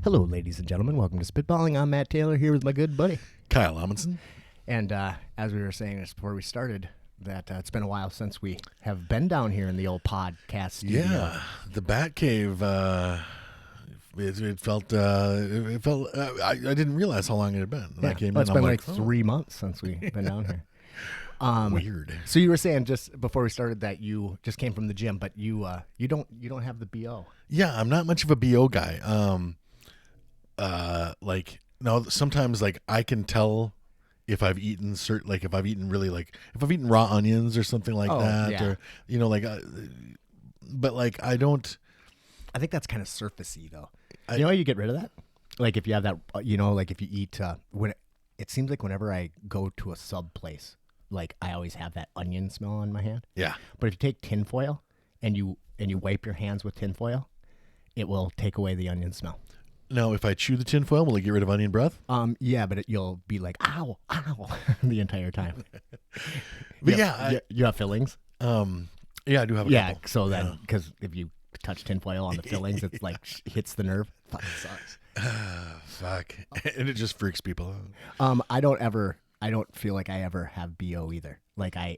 Hello, ladies and gentlemen. Welcome to Spitballing. I'm Matt Taylor here with my good buddy. Kyle Amundsen. And as we were saying just before we started, that it's been a while since we have been down here in the old podcast studio. Yeah, the Batcave. It felt. I didn't realize how long it had been. Yeah. I came Well, it's in, been I'm like 3 months since we've been down here. Weird. So you were saying just before we started that you just came from the gym, but you don't have the BO. Yeah, I'm not much of a BO guy. Sometimes I can tell if I've eaten if I've eaten raw onions or something like that, yeah. or but I don't. I think that's kind of surfacey though. You know how you get rid of that? Like if you have that, if you eat it seems like whenever I go to a sub place, I always have that onion smell on my hand. Yeah. But if you take tinfoil and you wipe your hands with tinfoil, it will take away the onion smell. Now, if I chew the tinfoil, will it get rid of onion breath? Yeah, but you'll be like, ow, ow, the entire time. But you have fillings? Yeah, I do have a couple. So then, because if you touch tinfoil on the fillings, it's hits the nerve. Fucking sucks. Fuck. And it just freaks people out. I don't feel like I ever have BO either. I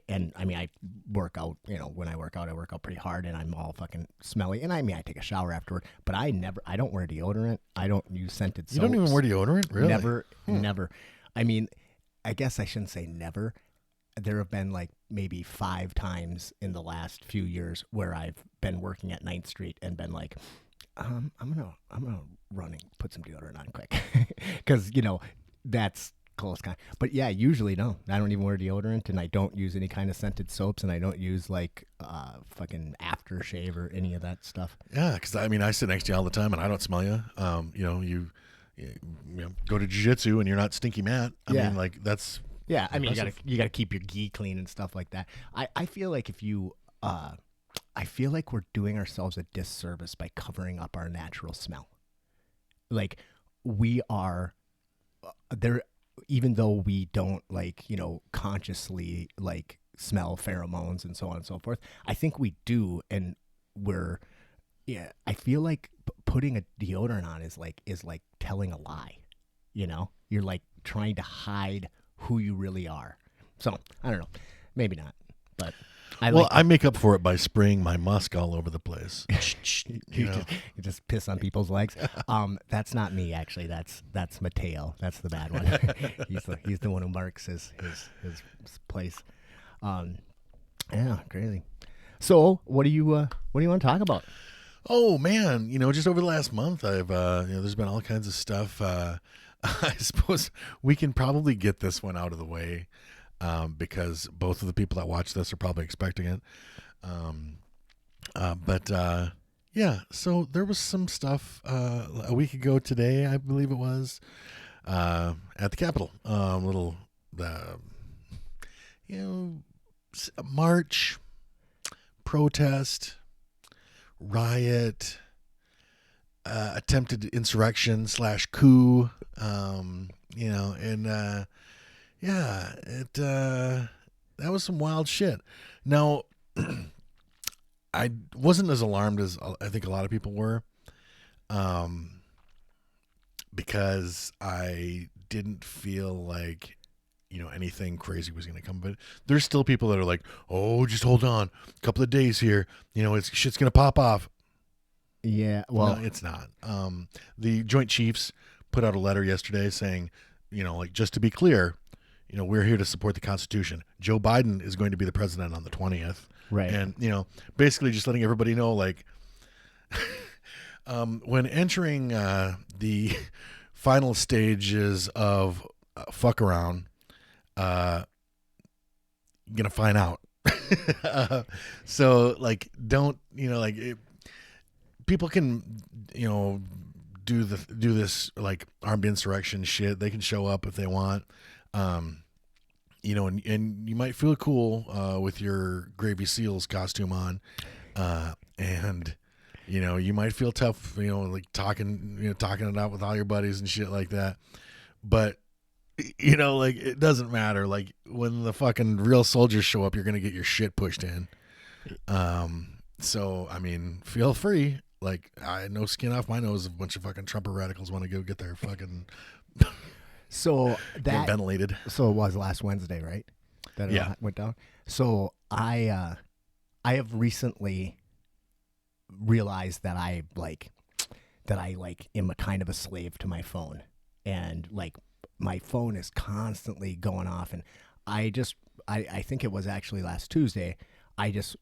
work out, when I work out pretty hard and I'm all fucking smelly. And I take a shower afterward, but I don't wear deodorant. I don't use scented soaps. You don't even wear deodorant? Really? Never. I guess I shouldn't say never. There have been maybe 5 times in the last few years where I've been working at 9th Street and been like, I'm gonna run and put some deodorant on quick. Cause that's close kind. But yeah, usually no. I don't even wear deodorant and I don't use any kind of scented soaps and I don't use fucking aftershave or any of that stuff. Yeah, because I sit next to you all the time and I don't smell you. You go to jiu-jitsu and you're not Stinky Matt. That's yeah. impressive. You gotta keep your gi clean and stuff like that. I feel like if you I feel like we're doing ourselves a disservice by covering up our natural smell. We are there. Even though we don't consciously smell pheromones and so on and so forth, I think we do. And I feel like putting a deodorant on is like telling a lie, you're trying to hide who you really are. So I don't know, maybe not, but I make up for it by spraying my musk all over the place. you just piss on people's legs. That's not me, actually. That's Mateo. That's the bad one. he's the one who marks his place. Yeah, crazy. So what do you want to talk about? Oh man, just over the last month, I've there's been all kinds of stuff. I suppose we can probably get this one out of the way. Because both of the people that watch this are probably expecting it. So there was some stuff a week ago today, I believe it was, at the Capitol. March, protest, riot, attempted insurrection / coup, that was some wild shit. Now, I wasn't as alarmed as I think a lot of people were, because I didn't feel like, anything crazy was going to come. But there's still people that are like, oh, just hold on, a couple of days here, shit's going to pop off. Yeah, well, no, it's not. The Joint Chiefs put out a letter yesterday saying, just to be clear, we're here to support the Constitution. Joe Biden is going to be the president on the 20th. Right. And, basically just letting everybody know, when entering the final stages of fuck around, you're going to find out. So, don't, people can, do this armed insurrection shit. They can show up if they want. And you might feel cool with your Gravy Seals costume on, and you might feel tough, talking it out with all your buddies and shit like that. But it doesn't matter. When the fucking real soldiers show up, you're gonna get your shit pushed in. So feel free. Like, I no skin off my nose if a bunch of fucking Trumper radicals want to go get their fucking So get ventilated. So it was last Wednesday, right? That it all went down. So I have recently realized that I am a kind of a slave to my phone, and like my phone is constantly going off, and I think it was actually last Tuesday. I just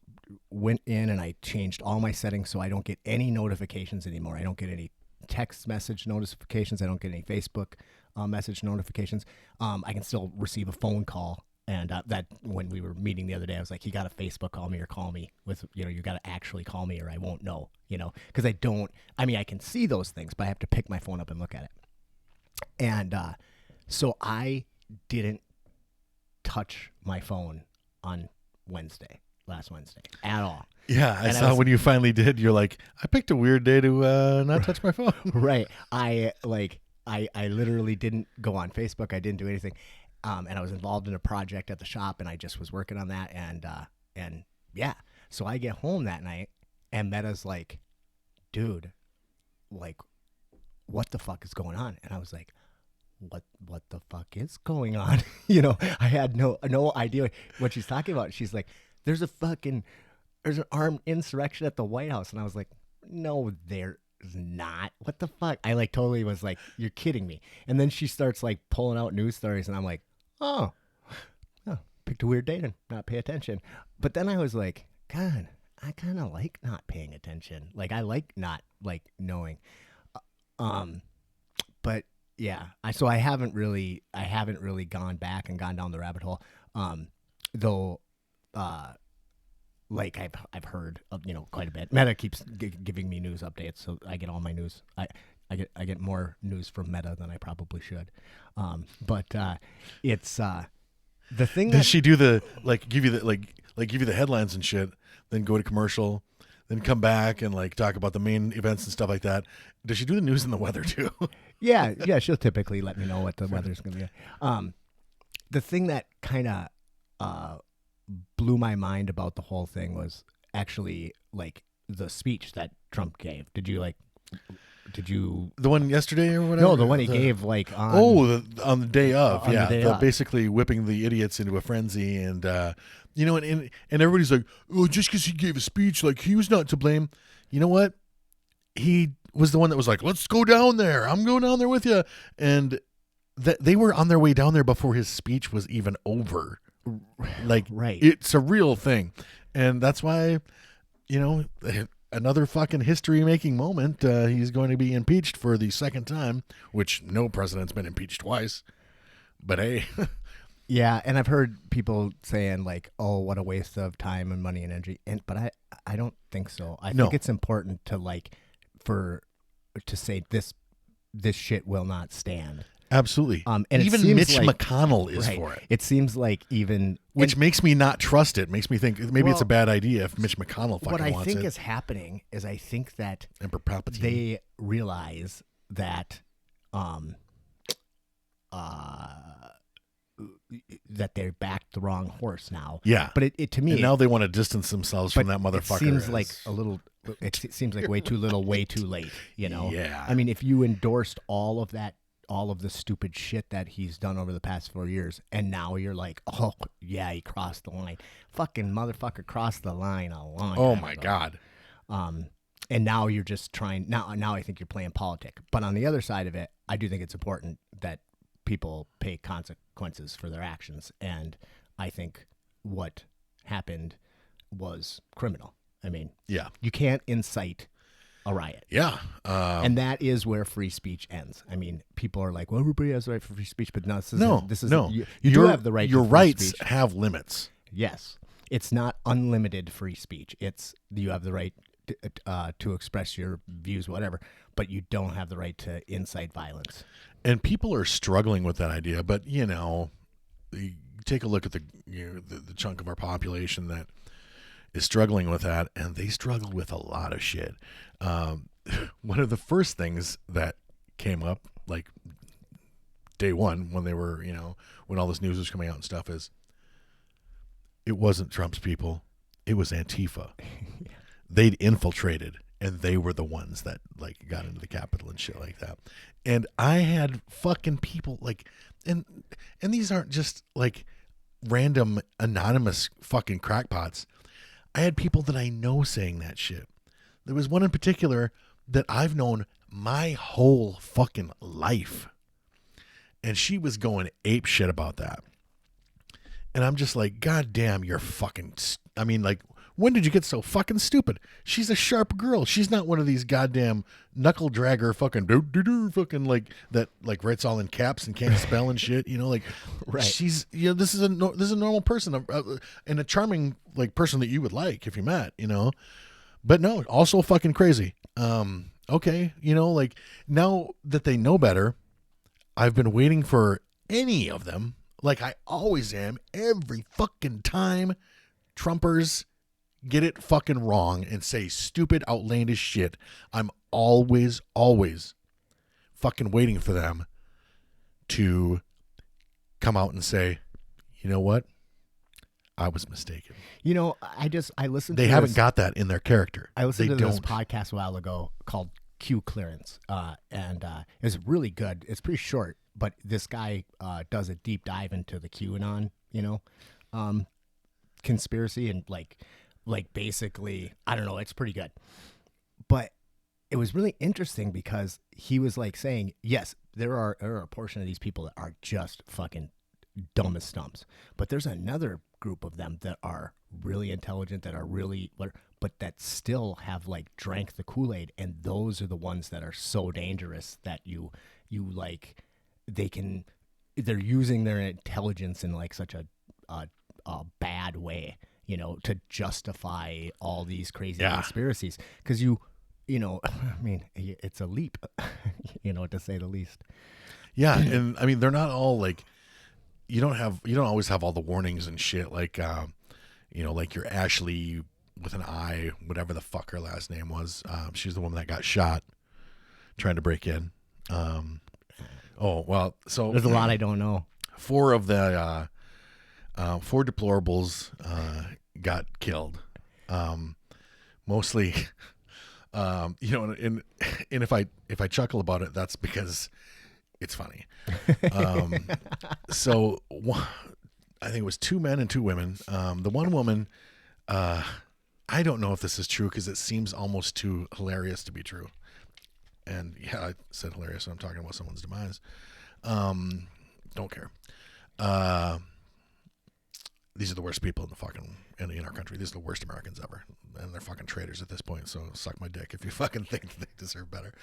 went in and I changed all my settings so I don't get any notifications anymore. I don't get any text message notifications. I don't get any Facebook message notifications. I can still receive a phone call. And that when we were meeting the other day, I was like, you got to Facebook call me or call me with, you got to actually call me or I won't know, because I can see those things, but I have to pick my phone up and look at it. And so I didn't touch my phone on last Wednesday at all. Yeah, I saw when you finally did. You're like, I picked a weird day to not touch my phone. Right. I literally didn't go on Facebook. I didn't do anything. And I was involved in a project at the shop, and I just was working on that. And yeah, so I get home that night, and Meta's like, dude, like, what the fuck is going on? And I was like, what the fuck is going on? I had no idea what she's talking about. She's like, there's an armed insurrection at the White House. And I was like, no, there's not. What the fuck? I like totally was like, you're kidding me. And then she starts like pulling out news stories, and I'm like, oh, picked a weird day to not pay attention. But then I was like, God, I kind of like not paying attention. Like I like not like knowing. But yeah, I haven't really gone back and gone down the rabbit hole. Though, like I've heard of, quite a bit. Meta keeps giving me news updates, so I get all my news. I get more news from Meta than I probably should. But it's the thing. Does she do the give you the headlines and shit, then go to commercial, then come back and like talk about the main events and stuff like that? Does she do the news and the weather too? Yeah, she'll typically let me know what the weather's going to be. The thing that kind of blew my mind about the whole thing was actually like the speech that Trump gave. Did you the one yesterday or whatever? No, the one he gave like on on the day of, on yeah, the day of. Basically whipping the idiots into a frenzy, and and everybody's like, oh, just because he gave a speech, like he was not to blame. You know what? He was the one that was like, let's go down there. I'm going down there with you, and that they were on their way down there before his speech was even over. Like, right. It's a real thing, and that's why, another fucking history-making moment. He's going to be impeached for the second time, which no president's been impeached twice. But hey, yeah, and I've heard people saying like, "Oh, what a waste of time and money and energy." But I don't think so. I think it's important to to say this shit will not stand. Absolutely. And even Mitch McConnell is for it. It seems like which makes me not trust it. Makes me think maybe it's a bad idea if Mitch McConnell fucking wants it. What I think is happening is I think that Emperor Palpatine. They realize that that they backed the wrong horse now. Yeah. But it to me, and now they want to distance themselves from that motherfucker. It seems like a little. It seems like way too little, way too late. Yeah. I mean, if you endorsed all of the stupid shit that he's done over the past 4 years, and now you're like, oh yeah, he crossed the line. Fucking motherfucker crossed the line a long time Oh my ago. God. And now you're just trying. Now I think you're playing politics. But on the other side of it, I do think it's important that people pay consequences for their actions. And I think what happened was criminal. I mean, yeah, you can't incite a riot. Yeah. And that is where free speech ends. I mean, people are like, well, everybody has the right for free speech, but no, this is no. You do have the right your to free rights speech. have limits. Yes. It's not unlimited free speech. It's you have the right to express your views, whatever, but you don't have the right to incite violence. And people are struggling with that idea, but you take a look at the chunk of our population that is struggling with that, and they struggle with a lot of shit. One of the first things that came up, like day one, when they were, when all this news was coming out and stuff, is it wasn't Trump's people, it was Antifa. Yeah. They'd infiltrated and they were the ones that like got into the Capitol and shit like that. And I had fucking people like, and these aren't just like random anonymous fucking crackpots. I had people that I know saying that shit. There was one in particular that I've known my whole fucking life, and she was going ape shit about that. And I'm just like, God damn, you're fucking. I mean, like, when did you get so fucking stupid? She's a sharp girl. She's not one of these goddamn knuckle dragger fucking fucking like that like writes all in caps and can't spell and shit. You know, like, Right. She's this is a normal person and a charming like person that you would like if you met. You know, but no, also fucking crazy. Okay, you know, like now that they know better, I've been waiting for any of them. Like I always am every fucking time Trumpers get it fucking wrong and say stupid, outlandish shit. I'm always fucking waiting for them to come out and say, you know what? I was mistaken. You know, I listened. They haven't got that in their character. I listened to this podcast a while ago called Q Clearance, and it's really good. It's pretty short, but this guy does a deep dive into the QAnon, conspiracy and like basically, I don't know, it's pretty good. But it was really interesting because he was like saying, yes, there are a portion of these people that are just fucking dumb as stumps, but there's another group of them that are really intelligent, that are really, but that still have like drank the Kool-Aid, and those are the ones that are so dangerous that you like, they're using their intelligence in like such a bad way, to justify all these crazy conspiracies. Because I mean, it's a leap, to say the least. Yeah, and I mean, they're not all like, you don't always have all the warnings and shit, like like your Ashley with an I, whatever the fuck her last name was. She's the woman that got shot trying to break in. So There's a lot I don't know. 4 of the 4 deplorables got killed. Mostly, and if I chuckle about it, that's because it's funny. So I think it was 2 men and 2 women. The one woman, I don't know if this is true because it seems almost too hilarious to be true. And yeah, I said hilarious, so I'm talking about someone's demise. Don't care. These are the worst people in our country. These are the worst Americans ever, and they're fucking traitors at this point. So suck my dick if you fucking think they deserve better.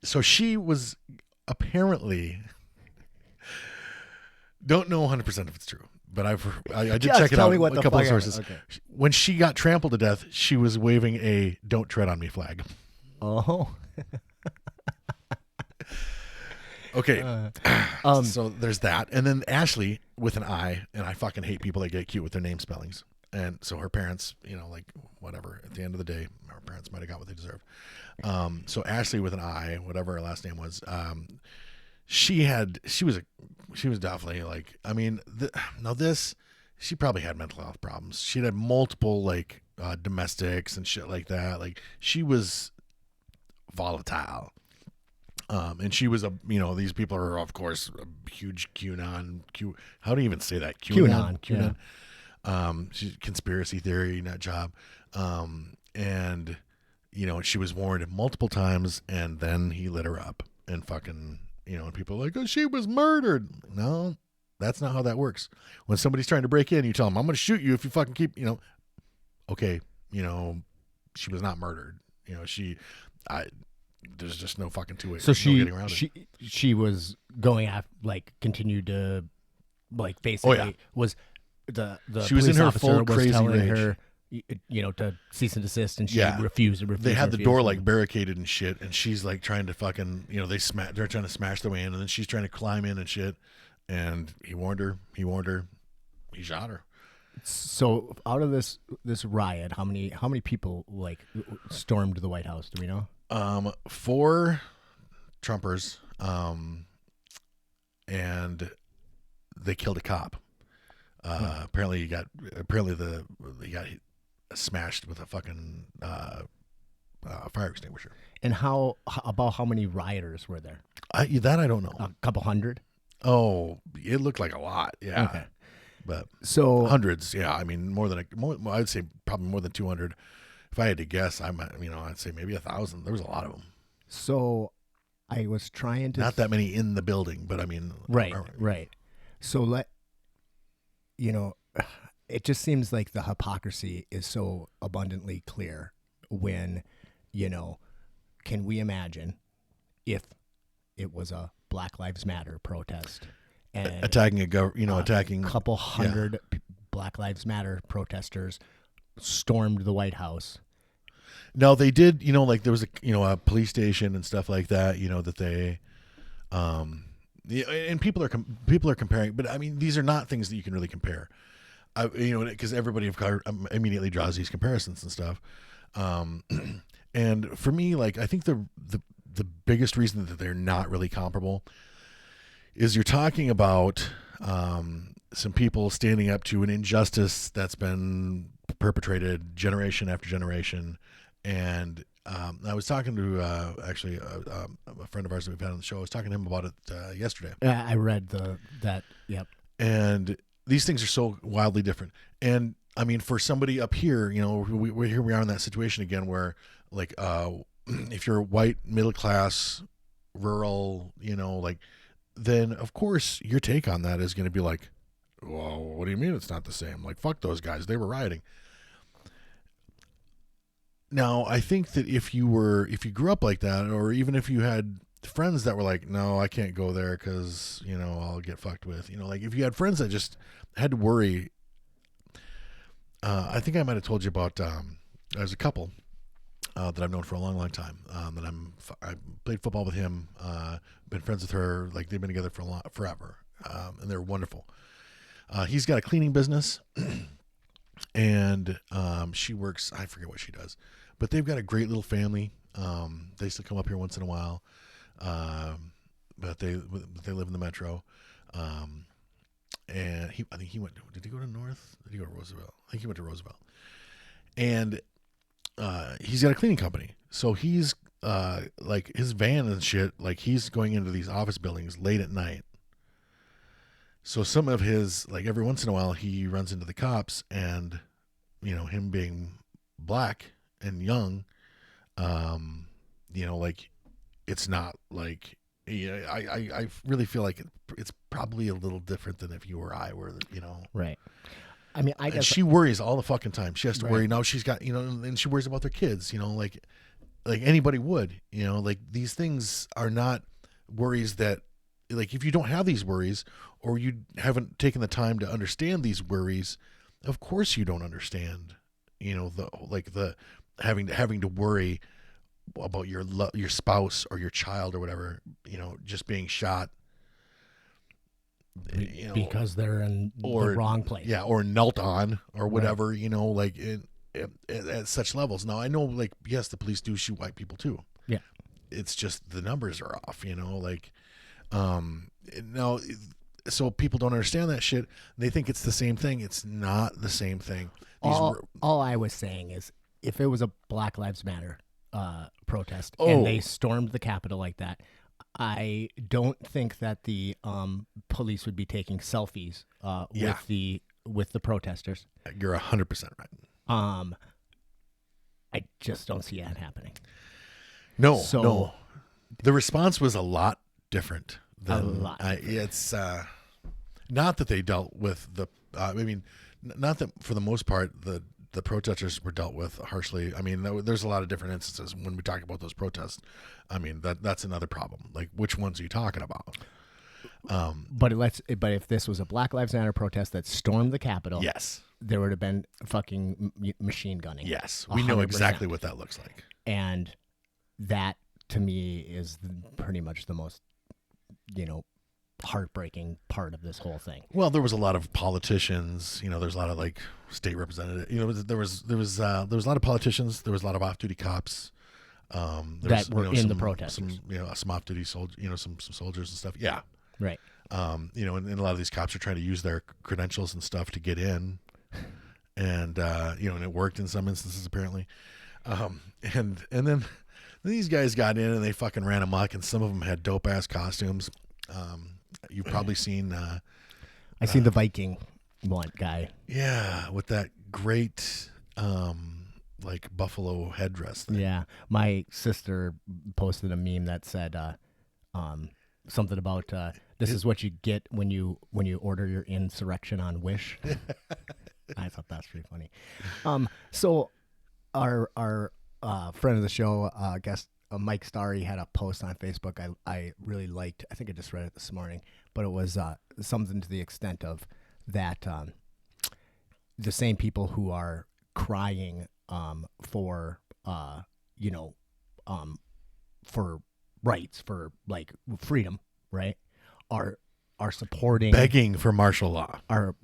So she was apparently, don't know 100% if it's true, but I did Just check it tell out me what a the couple of fuck sources. Okay. When she got trampled to death, she was waving a "Don't tread on me" flag. Oh. Okay. So there's that. And then Ashley with an I, and I fucking hate people that get cute with their name spellings. And so her parents, like whatever, at the end of the day, her parents might have got what they deserved. So Ashley with an I, whatever her last name was, she was definitely like, I mean, she probably had mental health problems. She'd had multiple like domestics and shit like that. Like she was volatile. And she was these people are of course a huge QAnon. How do you even say that? QAnon. Yeah. She's conspiracy theory nut job. And she was warned multiple times, and then he lit her up and fucking, and people are like, oh, she was murdered. No, that's not how that works. When somebody's trying to break in, you tell them, I'm going to shoot you if you fucking keep, okay, she was not murdered. There's just no fucking two ways. So it. She was going after, like, continued to, like, basically was the she was in her full was crazy telling rage. her, to cease and desist, and she refused. They had the door like barricaded and shit, and she's like trying to fucking, they're trying to smash their way in, and then she's trying to climb in and shit, and he warned her, he shot her. So out of this riot, how many people like stormed the White House? Do we know? 4 Trumpers, and they killed a cop. Apparently he got smashed with a fucking fire extinguisher. And about how many rioters were there? That I don't know. A couple hundred? Oh, it looked like a lot. Yeah. Okay. But so hundreds. Yeah. I mean, I'd say probably more than 200. If I had to guess, I'd say maybe 1,000. There was a lot of them. So I was trying to... Not that many in the building, but I mean... Right. So it just seems like the hypocrisy is so abundantly clear when, can we imagine if it was a Black Lives Matter protest and attacking a couple hundred Black Lives Matter protesters stormed the White House. No, they did, like there was a police station and stuff like that, that they, and people are comparing, but I mean, these are not things that you can really compare, because everybody immediately draws these comparisons and stuff. And for me, like, I think the biggest reason that they're not really comparable is you're talking about, some people standing up to an injustice that's been perpetrated generation after generation. And I was talking to actually a friend of ours that we've had on the show. I was talking to him about it yesterday. I read that. Yep. And these things are so wildly different. And I mean, for somebody up here, here we are in that situation again where, like, if you're white, middle class, rural, then of course your take on that is going to be like, well, what do you mean it's not the same? Like, fuck those guys. They were rioting. Now, I think that if you grew up like that, or even if you had friends that were like, no, I can't go there because, I'll get fucked with, like if you had friends that just had to worry, I think I might have told you about, there's a couple that I've known for a long, long time, that I played football with him, been friends with her, like they've been together for forever, and they're wonderful. He's got a cleaning business. And she works, I forget what she does, but they've got a great little family. They still come up here once in a while, but they live in the metro. And I think he went, did he go to North? Did he go to Roosevelt? I think he went to Roosevelt. And he's got a cleaning company. So he's like his van and shit, like he's going into these office buildings late at night. So some of his, like every once in a while, he runs into the cops, and him being black and young, like it's not like, I really feel like it's probably a little different than if you or I were, Right. I mean, I guess she worries all the fucking time. She has to right. worry now. She's got, and she worries about their kids, like anybody would, like these things are not worries that, like if you don't have these worries, or you haven't taken the time to understand these worries, of course you don't understand, the having to worry about your spouse or your child or whatever, just being shot, because they're in the wrong place. Yeah, or knelt on or whatever, right. Like at such levels. Now I know, like, yes, the police do shoot white people too. Yeah, it's just the numbers are off. Like, now. So people don't understand that shit. They think it's the same thing. It's not the same thing. All I was saying is, if it was a Black Lives Matter protest and they stormed the Capitol like that, I don't think that the police would be taking selfies with the protesters. You're 100% right. I just don't see that happening. No. The response was a lot different. It's not that they dealt with the. I mean, not that for the most part the protesters were dealt with harshly. I mean, there's a lot of different instances when we talk about those protests. I mean, that's another problem. Like, which ones are you talking about? But if this was a Black Lives Matter protest that stormed the Capitol, yes, there would have been fucking machine gunning. Yes, we know exactly what that looks like, and that to me is pretty much the most, heartbreaking part of this whole thing. Well, there was a lot of politicians, there's a lot of like state representatives, there was a lot of politicians, there was a lot of off-duty cops that were in the protesters, some off-duty soldiers, some soldiers and stuff. Yeah. Right. And a lot of these cops are trying to use their credentials and stuff to get in. and and it worked in some instances apparently. And then these guys got in and they fucking ran amok, and some of them had dope ass costumes. You've probably seen. I seen the Viking one guy. Yeah, with that great like buffalo headdress thing. Yeah, my sister posted a meme that said something about this is what you get when you order your insurrection on Wish. I thought that's pretty funny. So our friend of the show, guest Mike Starry, had a post on Facebook I really liked. I think I just read it this morning, but it was something to the extent of that the same people who are crying for for rights, for like freedom, right, are supporting, begging for martial law, are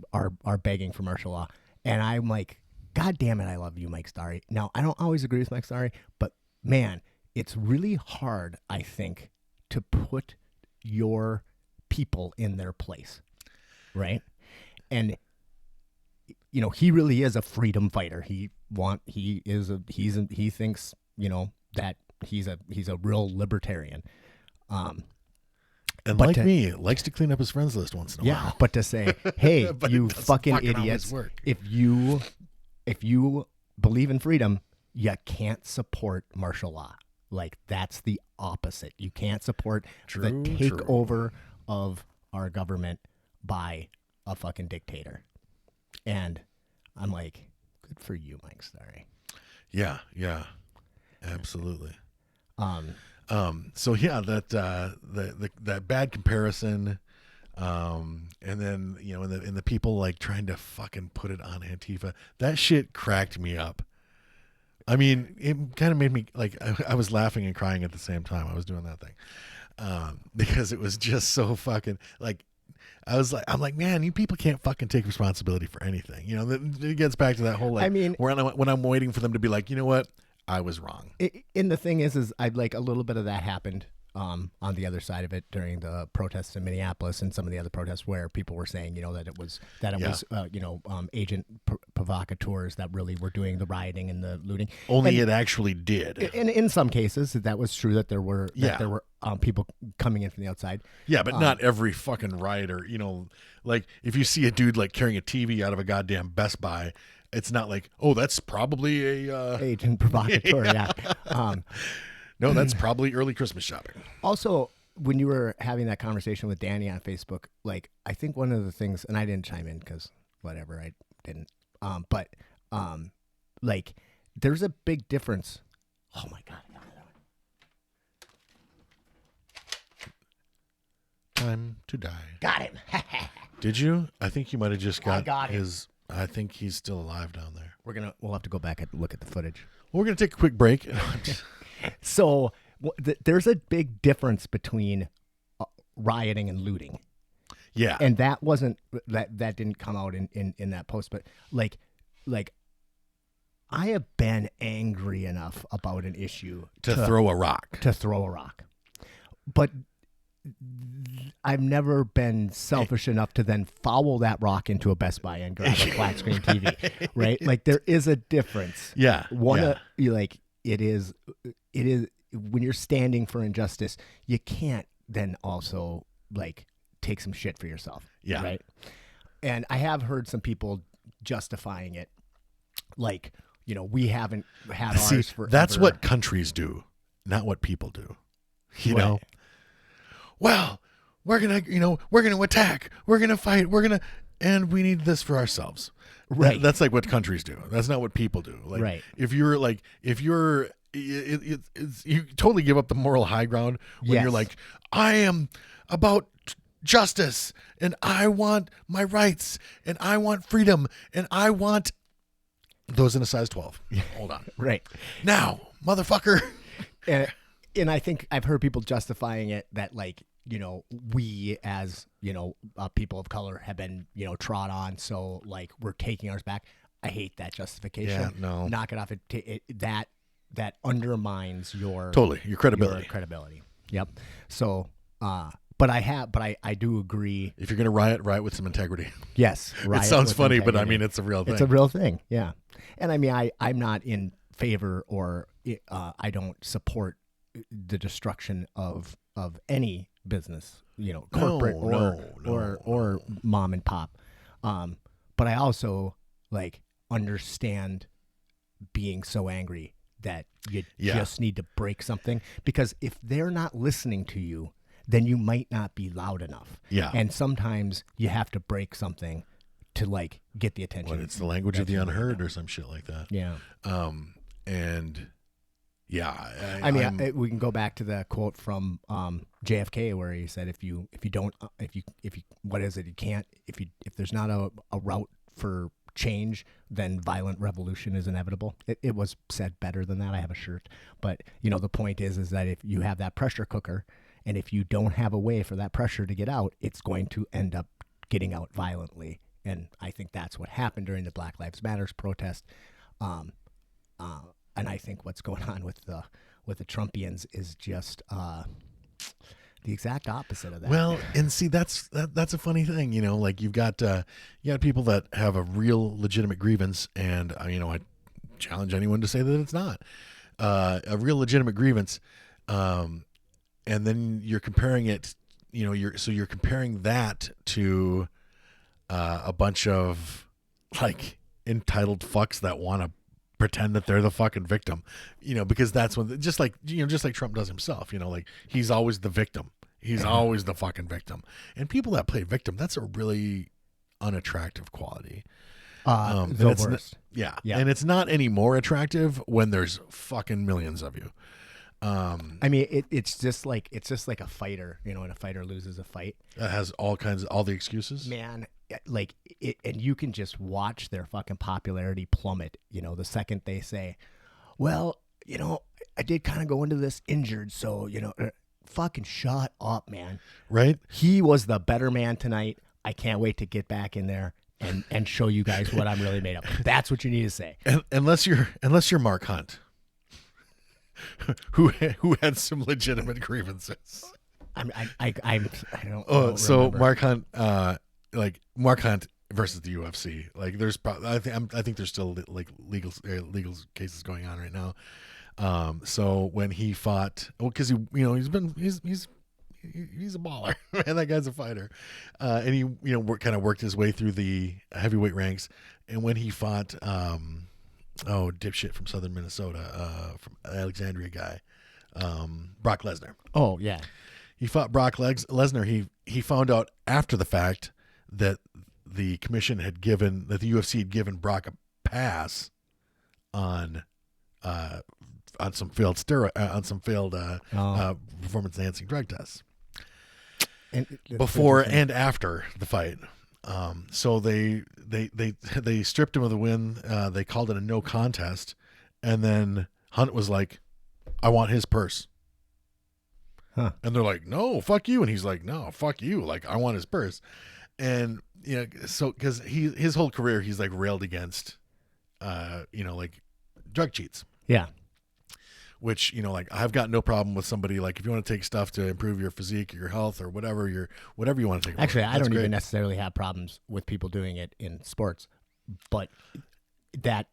begging for martial law. And I'm like, God damn it, I love you, Mike Starry. Now, I don't always agree with Mike Starry, but man, it's really hard, I think, to put your people in their place, right? And he really is a freedom fighter. He thinks, that he's a real libertarian. And like me, likes to clean up his friends list once in a while. Yeah, but to say, hey, you fucking idiots, if you believe in freedom, you can't support martial law. Like, that's the opposite. You can't support the takeover of our government by a fucking dictator. And I'm like, good for you, Mike Starry. Yeah, absolutely. So yeah, that bad comparison, and then in the people like trying to fucking put it on Antifa, that shit cracked me up. I mean, it kind of made me like I was laughing and crying at the same time. I was doing that thing because it was just so fucking like. I'm like, man, you people can't fucking take responsibility for anything. It gets back to that whole like. I mean, when I'm waiting for them to be like, you know what, I was wrong. And the thing is I'd like a little bit of that happened on the other side of it during the protests in Minneapolis and some of the other protests where people were saying, that it was agent provocateurs that really were doing the rioting and the looting. Only it actually did. And in some cases, that was true that there were people coming in from the outside. Yeah, but not every fucking rioter. Like if you see a dude like carrying a TV out of a goddamn Best Buy, it's not like, oh, that's probably a agent provocateur. Yeah. No, that's probably early Christmas shopping. Also, when you were having that conversation with Danny on Facebook, like, I think one of the things, and I didn't chime in because whatever, I didn't. But like, there's a big difference. Oh my God. Time to die. Got him. Did you? I think you might have just got him. his. I think he's still alive down there. We'll have to go back and look at the footage. We're gonna take a quick break. So there's a big difference between rioting and looting. Yeah, and that didn't come out in that post, but like I have been angry enough about an issue to throw a rock. But I've never been selfish enough to then foul that rock into a Best Buy and grab a flat screen TV, right? Like, there is a difference. Yeah. It is when you're standing for injustice, you can't then also like take some shit for yourself. Yeah. Right. And I have heard some people justifying it. Like, we haven't had ours forever. That's what countries do, not what people do. You know? Well, we're going to attack, we're going to fight, and we need this for ourselves. Right. That's like what countries do. That's not what people do. Like, right. If you totally give up the moral high ground when you're like, I am about justice and I want my rights and I want freedom and I want those in a size 12. Hold on. Right. Now, motherfucker. And I think I've heard people justifying it that, like, we as, people of color have been, trod on. So, like, we're taking ours back. I hate that justification. Yeah, no. Knock it off. That undermines your credibility. Yep. So, But I do agree. If you're going to riot with some integrity. Yes. It sounds funny, but I mean, it's a real thing. It's a real thing. Yeah. And I mean, I'm not in favor or I don't support the destruction of any business, corporate or mom and pop. But I also understand being so angry that you just need to break something, because if they're not listening to you, then you might not be loud enough. Yeah. And sometimes you have to break something to get the attention. Well, it's the language of the unheard or some shit like that. Yeah. And yeah, I mean, we can go back to the quote from JFK where he said, if there's not a route for change, then violent revolution is inevitable. It was said better than that. I have a shirt, but the point is that if you have that pressure cooker, and if you don't have a way for that pressure to get out, it's going to end up getting out violently. And I think that's what happened during the Black Lives Matter protest. And I think what's going on with the Trumpians is just the exact opposite of that. Well, and see, that's a funny thing, you've got people that have a real legitimate grievance, and I challenge anyone to say that it's not a real legitimate grievance. And then you're comparing it, you're comparing that to a bunch of entitled fucks that want to pretend that they're the fucking victim, because that's when, just like Trump does himself, he's always the victim. He's always the fucking victim. And people that play victim, that's a really unattractive quality. The worst. Yeah. And it's not any more attractive when there's fucking millions of you. I mean, it's just like a fighter, when a fighter loses a fight. That has all the excuses. Man, and you can just watch their fucking popularity plummet, the second they say, well, I did kind of go into this injured, so, fucking shut up, man. Right? He was the better man tonight. I can't wait to get back in there and show you guys what I'm really made of. That's what you need to say. And unless you're Mark Hunt, who had some legitimate grievances. I don't. Oh, so remember. Mark Hunt versus the UFC. There's I think there's still legal cases going on right now. So when he fought, because he's a baller, and that guy's a fighter, and he kind of worked his way through the heavyweight ranks, and when he fought dipshit from southern Minnesota, from Alexandria guy, Brock Lesnar. Oh yeah, he fought Brock Lesnar. He found out after the fact that the commission that the UFC had given Brock a pass on some failed performance enhancing drug tests before and after the fight. So they stripped him of the win. They called it a no contest, and then Hunt was like, "I want his purse." Huh. And they're like, "No, fuck you." And he's like, "No, fuck you. I want his purse." And so because his whole career he's railed against, drug cheats. Yeah. Which, I've got no problem with somebody, if you want to take stuff to improve your physique or your health or whatever you want to take. Actually, I don't even necessarily have problems with people doing it in sports, but then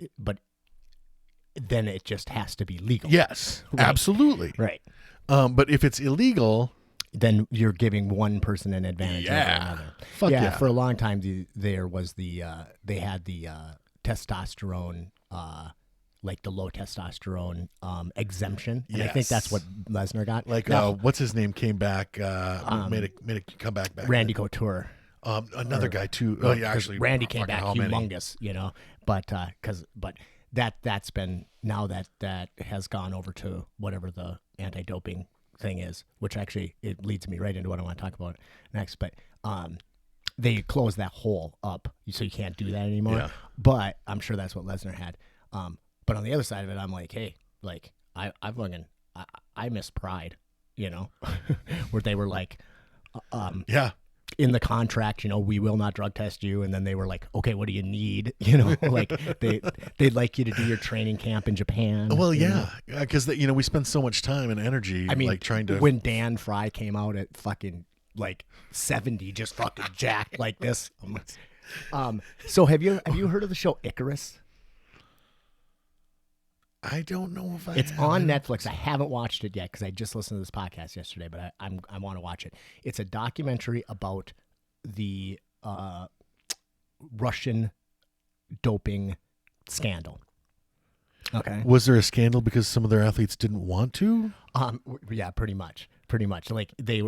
it just has to be legal. Yes, right. Absolutely. Right. But if it's illegal, then you're giving one person an advantage over another. Fuck yeah. For a long time, they had the testosterone, the low testosterone exemption, and I think that's what Lesnar got. What's his name came back, made a comeback back. Randy Couture. Another guy too. Actually, Randy came back humongous, but that's been, now that has gone over to whatever the anti-doping thing is, which actually it leads me right into what I want to talk about next. But they closed that hole up, so you can't do that anymore. Yeah. But I'm sure that's what Lesnar had. But on the other side of it, I'm like, hey, I miss Pride, where they were like, in the contract, we will not drug test you. And then they were like, okay, what do you need? They'd like you to do your training camp in Japan. Well, yeah, because we spend so much time and energy, trying to. When Dan Fry came out at fucking like 70, just fucking jacked like this. So have you heard of the show Icarus? I don't know if It's on Netflix. I haven't watched it yet because I just listened to this podcast yesterday, but I want to watch it. It's a documentary about the Russian doping scandal. Okay. Was there a scandal because some of their athletes didn't want to? Yeah, pretty much. Like they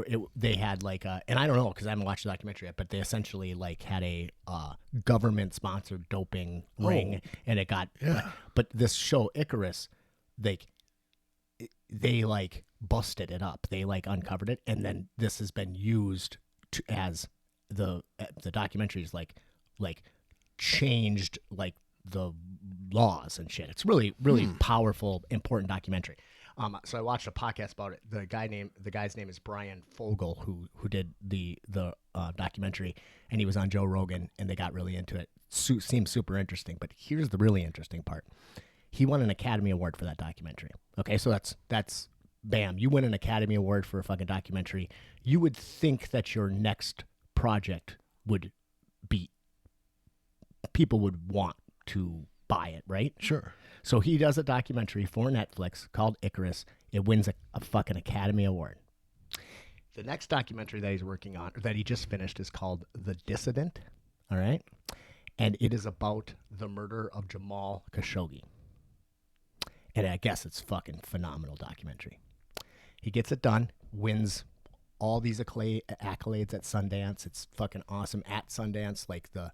had like and I don't know because I haven't watched the documentary yet, but they essentially like had a government sponsored doping ring, and it got. But this show Icarus, they like busted it up. They like uncovered it, and then this has been used as the documentaries like changed like the laws and shit. It's really powerful, important documentary. So I watched a podcast about it. The guy's name is Brian Fogel, who did the documentary, and he was on Joe Rogan, and they got really into it. Seems super interesting, but here's the really interesting part. He won an Academy Award for that documentary. Okay, so that's bam. You win an Academy Award for a fucking documentary. You would think that your next project would be people would want to buy it, right? Sure. So he does a documentary for Netflix called Icarus. It wins a fucking Academy Award. The next documentary that he's working on, that he just finished, is called The Dissident. All right? And it is about the murder of Jamal Khashoggi. And I guess it's fucking phenomenal documentary. He gets it done, wins all these accolades at Sundance. It's fucking awesome. At Sundance, like the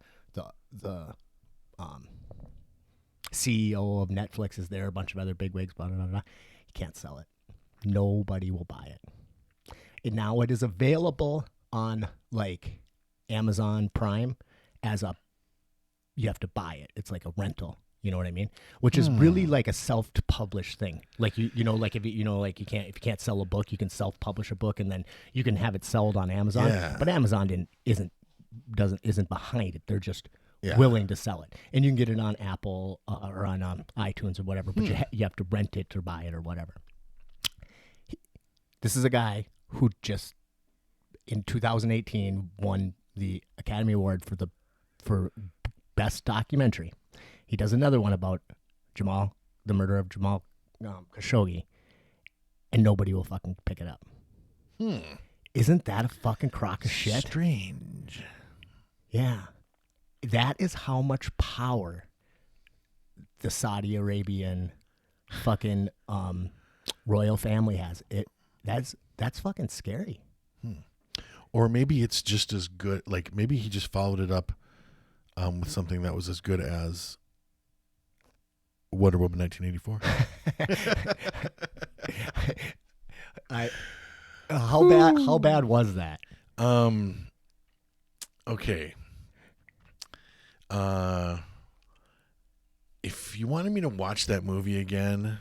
CEO of Netflix is there, a bunch of other bigwigs, blah, blah, blah, blah. You can't sell it. Nobody will buy it. And now it is available on like Amazon Prime as you have to buy it. It's like a rental. You know what I mean? Which is really like a self-published thing. Like you like if you can't sell a book, you can self-publish a book, and then you can have it sold on Amazon. Yeah. But Amazon isn't behind it. They're just willing to sell it, and you can get it on Apple or on iTunes or whatever. But you have to rent it or buy it or whatever. This is a guy who just in 2018 won the Academy Award for best documentary. He does another one about the murder of Jamal Khashoggi, and nobody will fucking pick it up. Isn't that a fucking crock of shit? Strange. Yeah. That is how much power the Saudi Arabian fucking royal family has. That's fucking scary. Or maybe it's just as good. Like maybe he just followed it up with something that was as good as Wonder Woman 1984. How bad was that? Okay. If you wanted me to watch that movie again,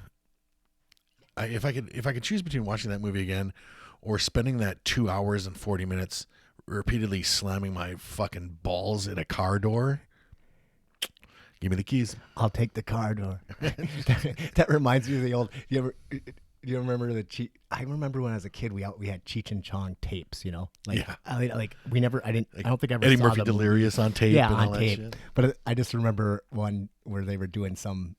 if I could choose between watching that movie again or spending that 2 hours and 40 minutes repeatedly slamming my fucking balls in a car door, give me the keys. I'll take the car door. That reminds me of the old. Do you remember I remember when I was a kid, we had Cheech and Chong tapes. You know, like we never. I don't think I ever Eddie saw Murphy Delirious on tape. Yeah, and on all tape. That shit. But I just remember one where they were doing some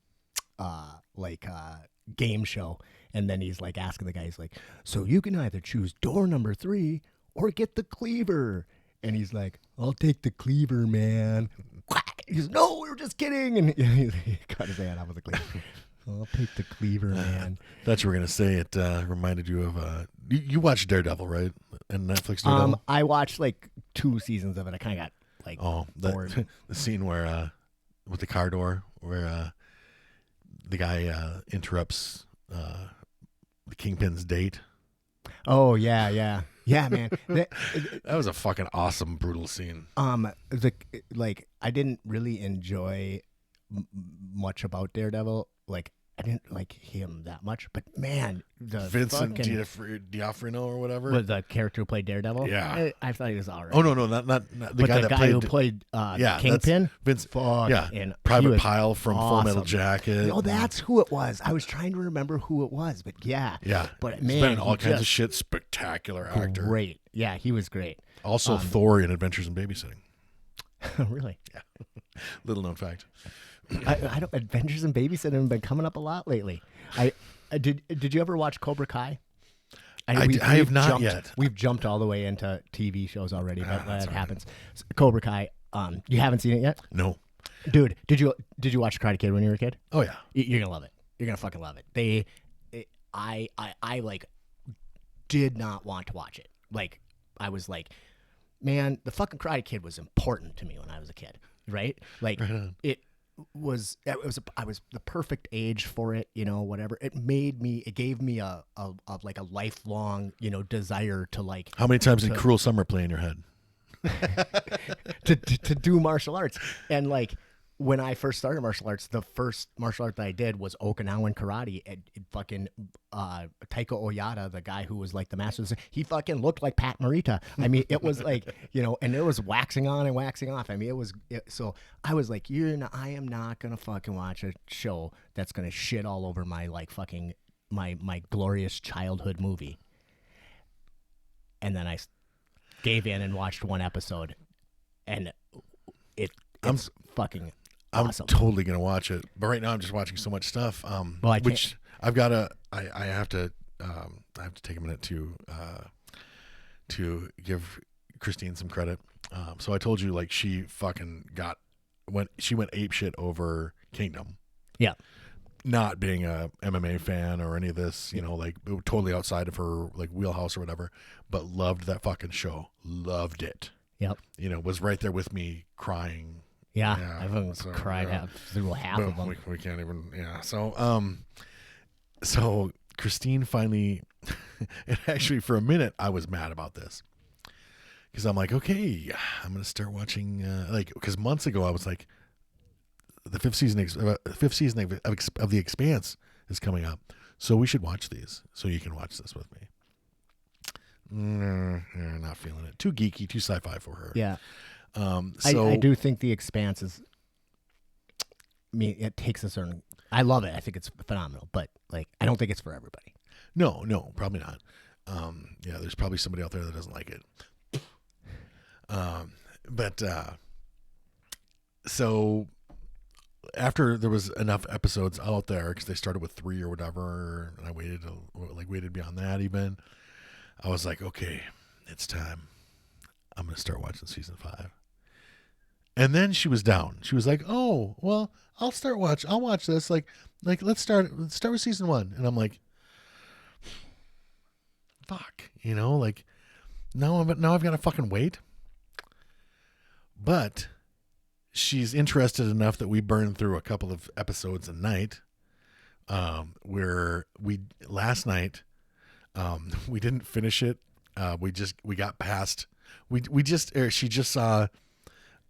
game show, and then he's like asking the guy, he's like, "So you can either choose door number 3 or get the cleaver," and he's like, "I'll take the cleaver, man." He goes, "No, we were just kidding," and he cut his hand off with the cleaver. I'll take the cleaver, man. That's what we're gonna say. It reminded you of you watched Daredevil, right? And Netflix Daredevil. I watched like 2 seasons of it. I kind of got like bored. The scene where with the car door where the guy interrupts the Kingpin's date. Oh yeah, man. That was a fucking awesome, brutal scene. I didn't really enjoy much about Daredevil. Like I didn't like like him that much. But man, the Vincent fucking, D'Onofrio or whatever. was the character who played Daredevil. Yeah. I thought he was all right. Oh no, not the but guy the that guy who played Kingpin. Vince. Fuck, Yeah, and Private he Pile from Full Metal awesome. Jacket. Oh, that's who it was. I was trying to remember who it was, but yeah. But man, he's been in all he kinds of just shit. Spectacular actor. Great. Yeah, he was great. Also, Thor in Adventures in Babysitting. Really? Yeah. Little known fact. I don't. Adventures in Babysitting have been coming up a lot lately. I did you ever watch Cobra Kai? I have not yet. We've jumped all the way into TV shows already, but that right. happens. Cobra Kai. You haven't seen it yet, No. dude? Did you watch Karate Kid when you were a kid? Oh yeah. You're gonna love it. You're gonna fucking love it. I like did not want to watch it. Like I was like, man, the fucking Karate Kid was important to me when I was a kid, right? Like I was the perfect age for it, whatever. It gave me a like a lifelong, desire to like. How many times did Cruel Summer play in your head? to do martial arts. And like when I first started martial arts, the first martial art that I did was Okinawan karate. And fucking Taiko Oyata, the guy who was like the master, he fucking looked like Pat Morita. I mean, it was like, and there was waxing on and waxing off. I mean, so I was like, I am not gonna fucking watch a show that's gonna shit all over my like fucking my glorious childhood movie. And then I gave in and watched one episode, and it's fucking awesome. I'm totally gonna watch it, but right now I'm just watching so much stuff. Which I've got to. I have to. I have to take a minute to give Christine some credit. So I told you, like, she fucking went ape shit over Kingdom. Yeah. Not being a MMA fan or any of this, like totally outside of her like wheelhouse or whatever, but loved that fucking show. Loved it. Yep. Was right there with me crying. Yeah. I've cried through half of them. We can't even. Yeah. So Christine finally, and actually for a minute I was mad about this because I'm like, okay, I'm gonna start watching because months ago I was like, the fifth season of The Expanse is coming up, so we should watch these. So you can watch this with me. Not feeling it. Too geeky, too sci-fi for her. Yeah. So I do think The Expanse is. I mean, it takes a certain. I love it. I think it's phenomenal, but like, I don't think it's for everybody. No, probably not. Yeah, there's probably somebody out there that doesn't like it. So after there was enough episodes out there, because they started with 3 or whatever, and I waited beyond that even, I was like, okay, it's time. I'm going to start watching season 5. And then she was down. She was like, oh, well, I'll watch this. Like let's start with season 1. And I'm like, fuck, like now I've got to fucking wait. But she's interested enough that we burned through a couple of episodes a night. Where last night, we didn't finish it. We got past. She just saw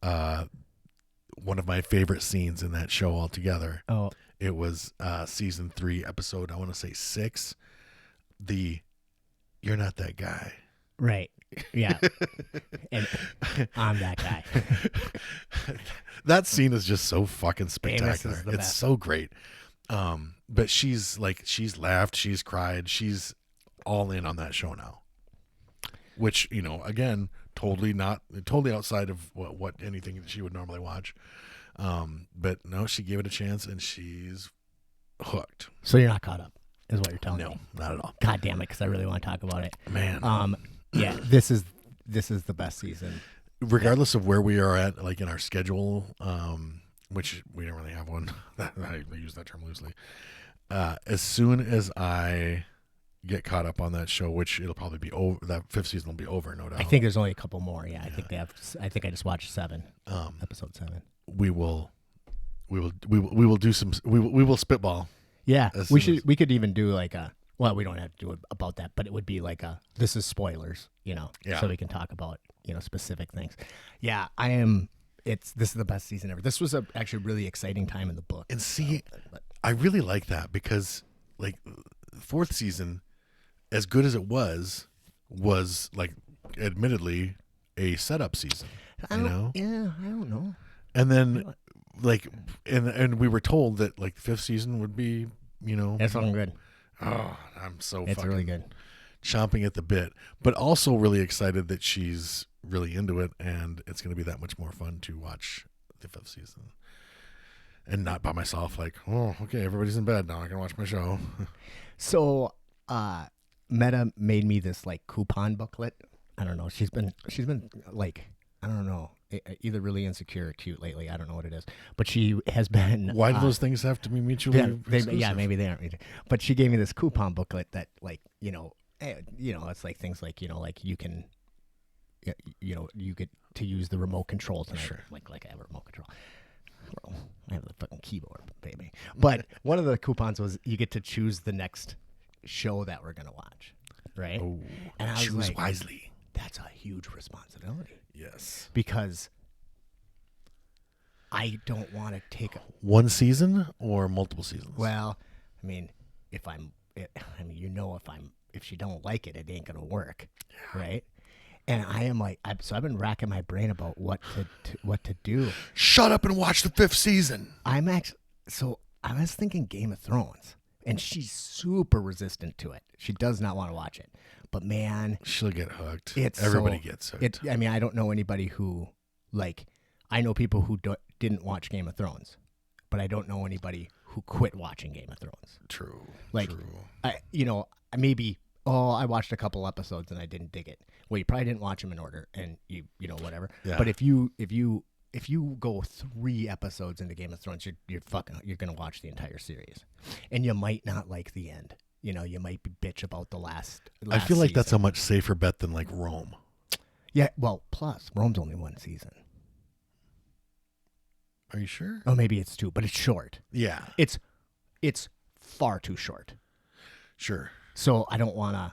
one of my favorite scenes in that show altogether. Oh, it was season 3 episode, I want to say 6. You're not that guy. right. Yeah. And I'm that guy. That scene is just so fucking spectacular. It's best. So great. But she's laughed, she's cried, she's all in on that show now. Which, again, totally outside of what anything that she would normally watch. But no, she gave it a chance and she's hooked. So you're not caught up, is what you're telling me. No, not at all. God damn it, because I really want to talk about it. Man. Yeah, this is the best season. Regardless of where we are at, like in our schedule, which we don't really have one. I use that term loosely. As soon as I get caught up on that show, which it'll probably be over, that 5th season will be over, no doubt. I think there's only a couple more. Yeah, I think I just watched 7. Episode 7. We will do some. We will spitball. Yeah, we could even do like a. Well, we don't have to do it about that, but it would be like this is spoilers, Yeah. so we can talk about specific things. Yeah, I am. This is the best season ever. This was actually a really exciting time in the book. And see, I really like that because like fourth season, as good as it was like admittedly a setup season. I don't know. And then like and we were told that like the fifth season would be, It's fucking good. Oh, I'm so It's fucking really good. chomping at the bit, but also really excited that she's really into it, and it's going to be that much more fun to watch the fifth season. And not by myself, like, oh, okay, everybody's in bed now. I can watch my show. So, Meta made me this like coupon booklet. I don't know. She's been like, I don't know, either really insecure or cute lately. I don't know what it is, but she has been. Why do those things have to be mutually exclusive? Yeah, maybe they aren't. But she gave me this coupon booklet that, like, it's like things like, like you can, you get to use the remote control tonight. Sure. Like I have a remote control. Well, I have the fucking keyboard, baby. But one of the coupons was you get to choose the next show that we're gonna watch, right? Oh, and I was choose like, wisely. That's a huge responsibility. Yes. Because I don't want to take one season or multiple seasons. Well, I mean, if she don't like it, it ain't gonna work, right? And I am like, so I've been racking my brain about what to do. Shut up and watch the fifth season. I was thinking Game of Thrones, and she's super resistant to it. She does not want to watch it. But man, she'll get hooked. Everybody gets hooked. I mean, I don't know anybody who I know people who didn't watch Game of Thrones, but I don't know anybody who quit watching Game of Thrones. True. True. Maybe. Oh, I watched a couple episodes and I didn't dig it. Well, you probably didn't watch them in order, and you whatever. Yeah. But if you go 3 episodes into Game of Thrones, you're gonna watch the entire series, and you might not like the end. You might be bitch about the last I feel like season. that's a much safer bet than like Rome. Yeah. Well, plus Rome's only 1 season. Are you sure? Oh, maybe it's 2, but it's short. Yeah. It's far too short. Sure. So I don't want to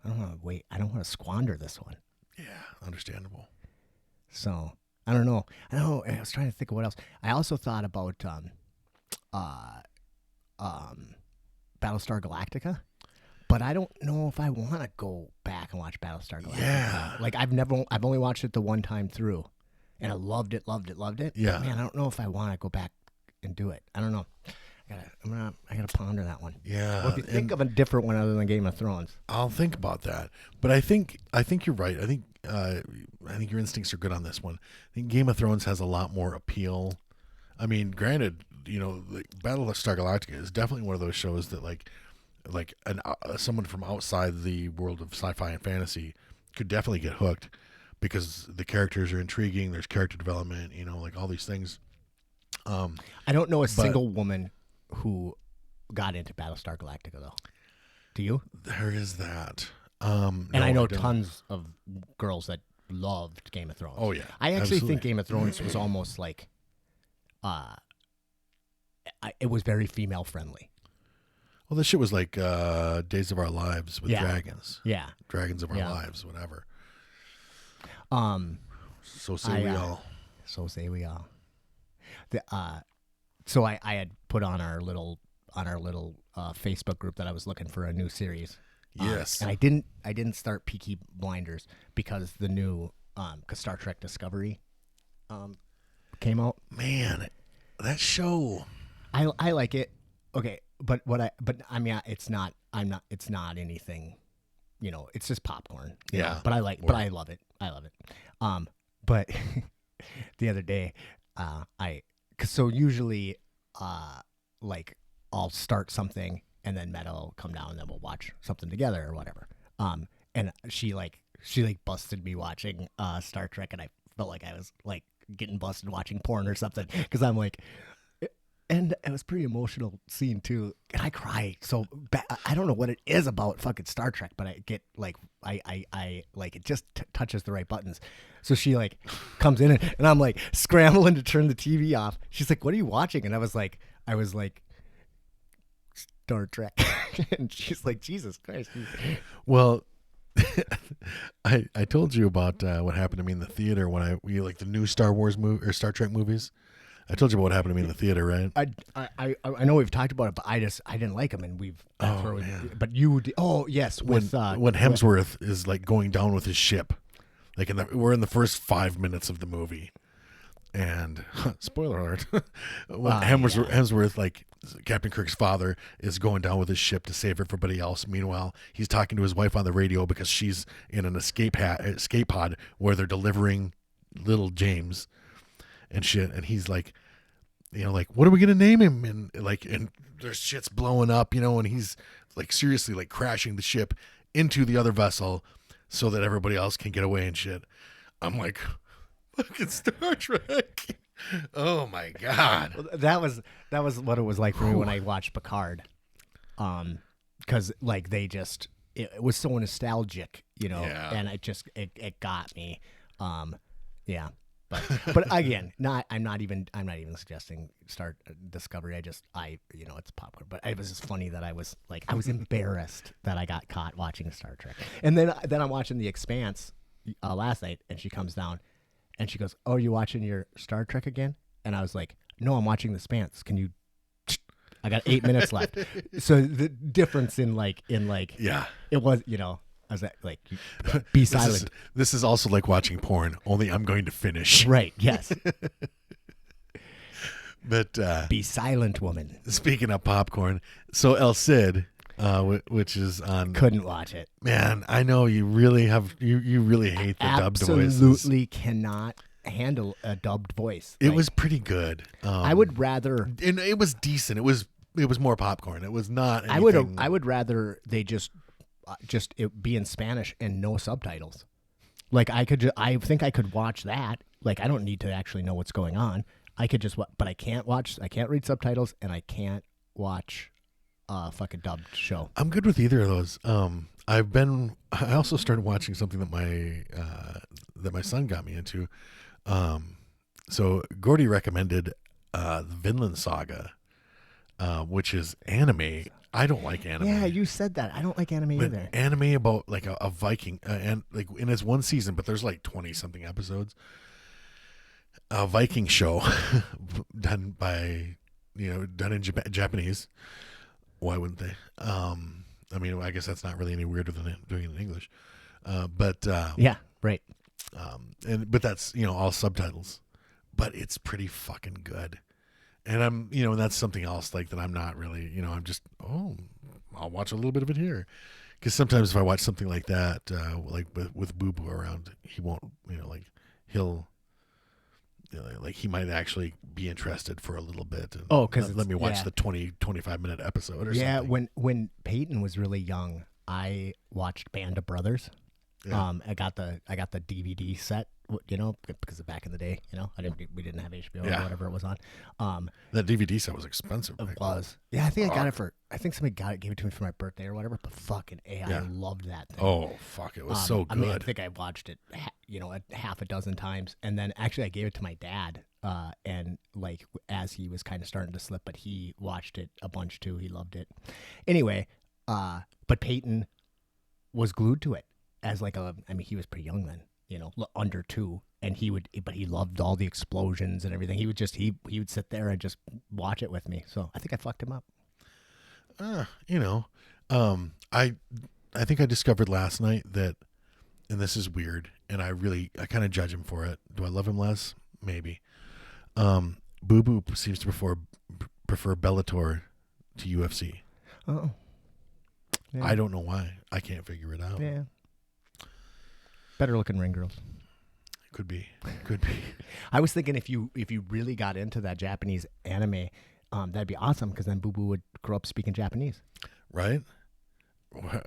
I don't want to wait. I don't want to squander this one. Yeah, understandable. So I don't know. I was trying to think of what else. I also thought about Battlestar Galactica, but I don't know if I want to go back and watch Battlestar Galactica. Yeah. Like I've only watched it the one time through, and I loved it. Yeah. But man, I don't know if I want to go back and do it. I don't know. I gotta ponder that one. Yeah. Well, if you think of a different one other than Game of Thrones, I'll think about that. But I think you're right. I think your instincts are good on this one. I think Game of Thrones has a lot more appeal. I mean, granted, Battlestar Galactica is definitely one of those shows that someone from outside the world of sci-fi and fantasy could definitely get hooked because the characters are intriguing. There's character development, all these things. I don't know a single woman who got into Battlestar Galactica, though. Do you? There is that. And I know tons of girls that loved Game of Thrones. Oh, yeah. I actually think Game of Thrones was almost like, it was very female friendly. Well, this shit was like Days of Our Lives with dragons. Yeah. Dragons of Our Lives, whatever. So say we all. So say we all. So I had put on our little Facebook group that I was looking for a new series. Yes. And I didn't start Peaky Blinders because the new Star Trek Discovery came out. Man, that show. I like it. Okay, but I mean it's not anything, it's just popcorn. Yeah. But I love it. But the other day so usually I'll start something and then Meta will come down and then we'll watch something together or whatever. And she busted me watching Star Trek, and I felt like I was like getting busted watching porn or something because I'm like, and it was a pretty emotional scene too, and I cry so bad. I don't know what it is about fucking Star Trek, but I get like I like it just touches the right buttons. So she like comes in and I'm like scrambling to turn the TV off. She's like, "What are you watching?" And I was like Star Trek. And she's like, Jesus Christ. Well, I told you about what happened to me in the theater when we like the new Star Wars movie or Star Trek movies. I told you about what happened to me in the theater, right? I know we've talked about it, but I didn't like him, and but you did. Oh yes, When Hemsworth is like going down with his ship, like we're in the first 5 minutes of the movie, and spoiler alert, when Hemsworth, like Captain Kirk's father, is going down with his ship to save everybody else. Meanwhile, he's talking to his wife on the radio because she's in an escape pod where they're delivering little James and shit, and he's like, like, what are we gonna name him? And there's shit's blowing up, and he's like seriously like crashing the ship into the other vessel so that everybody else can get away and shit. I'm like, fucking Star Trek. Oh my god. Well, that was what it was like for me when I watched Picard, because like it was so nostalgic, and it got me, yeah. But again, I'm not even suggesting start Discovery. It's popcorn. But it was just funny that I was embarrassed that I got caught watching Star Trek. And then I'm watching The Expanse last night, and she comes down, and she goes, "Oh, you watching your Star Trek again?" And I was like, "No, I'm watching The Expanse. Can you?" I got 8 minutes left. So the difference in yeah, it was I was like, be silent. This is also like watching porn, only I'm going to finish. Right, yes. But be silent, woman. Speaking of popcorn, so El Cid, which is on... Couldn't watch it. Man, I know you really have... You really hate the dubbed voices. Absolutely cannot handle a dubbed voice. It was pretty good. I would rather... And it was decent. It was more popcorn. It was not anything... I would rather they just it be in Spanish and no subtitles. Like I think I could watch that. Like I don't need to actually know what's going on. I could just but I can't read subtitles, and I can't watch a fucking dubbed show. I'm good with either of those. I also started watching something that my son got me into. So Gordy recommended the Vinland Saga, which is anime. I don't like anime. Yeah, you said that. I don't like anime either. Anime about like a Viking, and like, and it's one season, but there's like 20 something episodes. A Viking show done in Japanese. Why wouldn't they? I mean, I guess that's not really any weirder than doing it in English. Yeah, right. But that's all subtitles, but it's pretty fucking good. And I'm, and that's something else like that I'm not really, I'm just, I'll watch a little bit of it here. Because sometimes if I watch something like that, like with Boo Boo around, he won't, he'll, he might actually be interested for a little bit. And because let me watch the 25 minute episode or something. Yeah, when Peyton was really young, I watched Band of Brothers. Yeah. I got the DVD set, because back in the day, we didn't have HBO or whatever it was on. That DVD set was expensive. It was. Yeah, I think I got it I think somebody gave it to me for my birthday or whatever. But fucking I loved that thing. Oh fuck, it was so good. I mean, I think I watched it, a half a dozen times, and then actually I gave it to my dad. And like as he was kind of starting to slip, but he watched it a bunch too. He loved it. Anyway, but Peyton was glued to it. As he was pretty young then, under 2, and but he loved all the explosions and everything. He would sit there and just watch it with me. So I think I fucked him up. I think I discovered last night that, and this is weird, and I kind of judge him for it. Do I love him less? Maybe. Boo Boo seems to prefer Bellator to UFC. Oh. Yeah. I don't know why. I can't figure it out. Yeah. Better looking ring girls. Could be. I was thinking if you really got into that Japanese anime, that'd be awesome because then Boo Boo would grow up speaking Japanese. Right?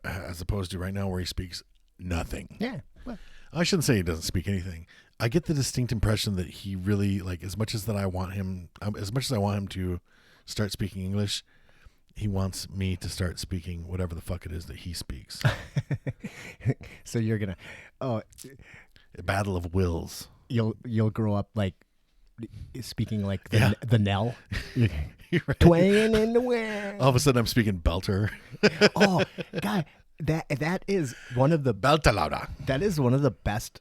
As opposed to right now where he speaks nothing. Yeah. Well, I shouldn't say he doesn't speak anything. I get the distinct impression that he really, as much as I want him to start speaking English, he wants me to start speaking whatever the fuck it is that he speaks. So you're gonna, a battle of wills. You'll grow up speaking the Nell, Right. twanging in the wind. All of a sudden, I'm speaking Belter. Oh, God, that is one of the Beltalada. That is one of the best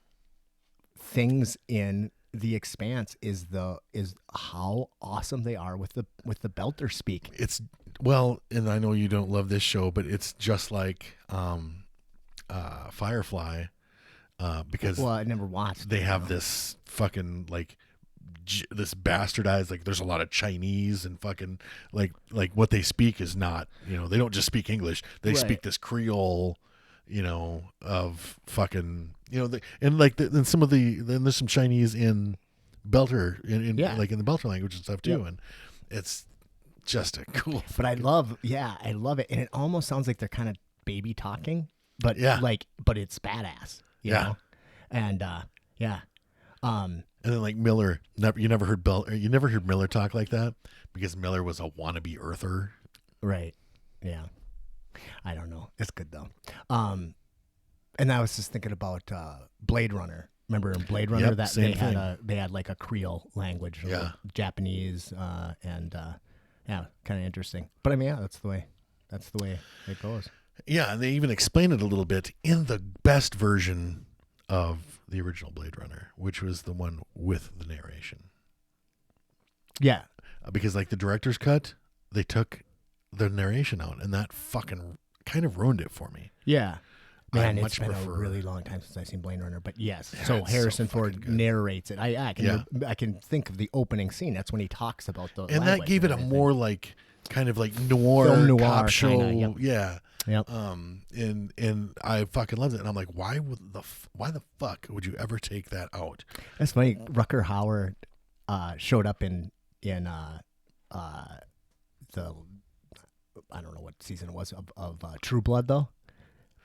things in the Expanse is how awesome they are with the belter speak. It's well, and I know you don't love this show, but it's just like Firefly, because I never watched. They have this fucking like this bastardized, like there's a lot of Chinese and fucking like what they speak is not, they don't just speak English. They speak this Creole, of fucking, then some of then there's some Chinese in Belter in like in the Belter language and stuff too. And it's just a cool. But I love it. And it almost sounds like they're kind of baby talking, but but it's badass, you know? And, and then like Miller, you never heard Miller talk like that because Miller was a wannabe earther. Right. Yeah. I don't know. It's good though. And I was just thinking about Blade Runner. Remember in Blade Runner that they had like a Creole language, Japanese, and kind of interesting. But I mean, that's the way it goes. Yeah, and they even explain it a little bit in the best version of the original Blade Runner, which was the one with the narration. Yeah, because like the director's cut, they took the narration out, and that fucking kind of ruined it for me. Yeah. Man, it's been a really long time since I've seen Blade Runner, but yes. Yeah, so Harrison Ford narrates it. I can think of the opening scene. That's when he talks about the and that gave it a more like kind of like noir cop show. Kinda, Yeah. Yep. And I fucking loved it. And I'm like, why the fuck would you ever take that out? That's funny. Rutger Hauer showed up in the I don't know what season it was of True Blood though.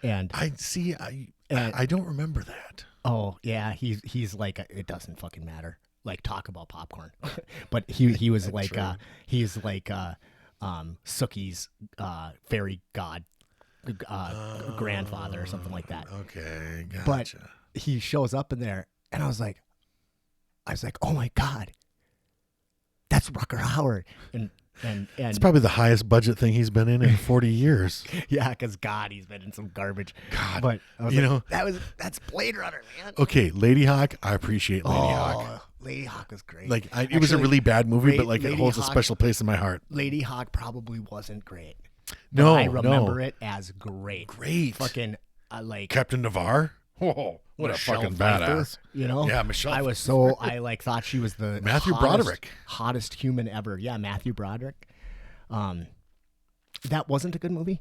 And I don't remember that. Oh yeah, he's like it doesn't fucking matter. Like talk about popcorn, but he was like he's like Sookie's fairy god grandfather or something like that. Okay, gotcha. But he shows up in there, and I was like, oh my god, that's Rutger Hauer, and it's probably the highest budget thing he's been in 40 years. Yeah, because God, he's been in some garbage. God, but I was that's Blade Runner, man. Okay, Lady Hawk, I appreciate Lady Hawk. Lady Hawk was great. Like it was a really bad movie, but like Lady it holds Hawk, a special place in my heart. Lady Hawk probably wasn't great. No, I remember it as great. Great, fucking like Captain Navarre. Oh, what Michelle a fucking Pfeiffer, badass! Yeah, Michelle. I thought she was the hottest human ever. Yeah, Matthew Broderick. That wasn't a good movie.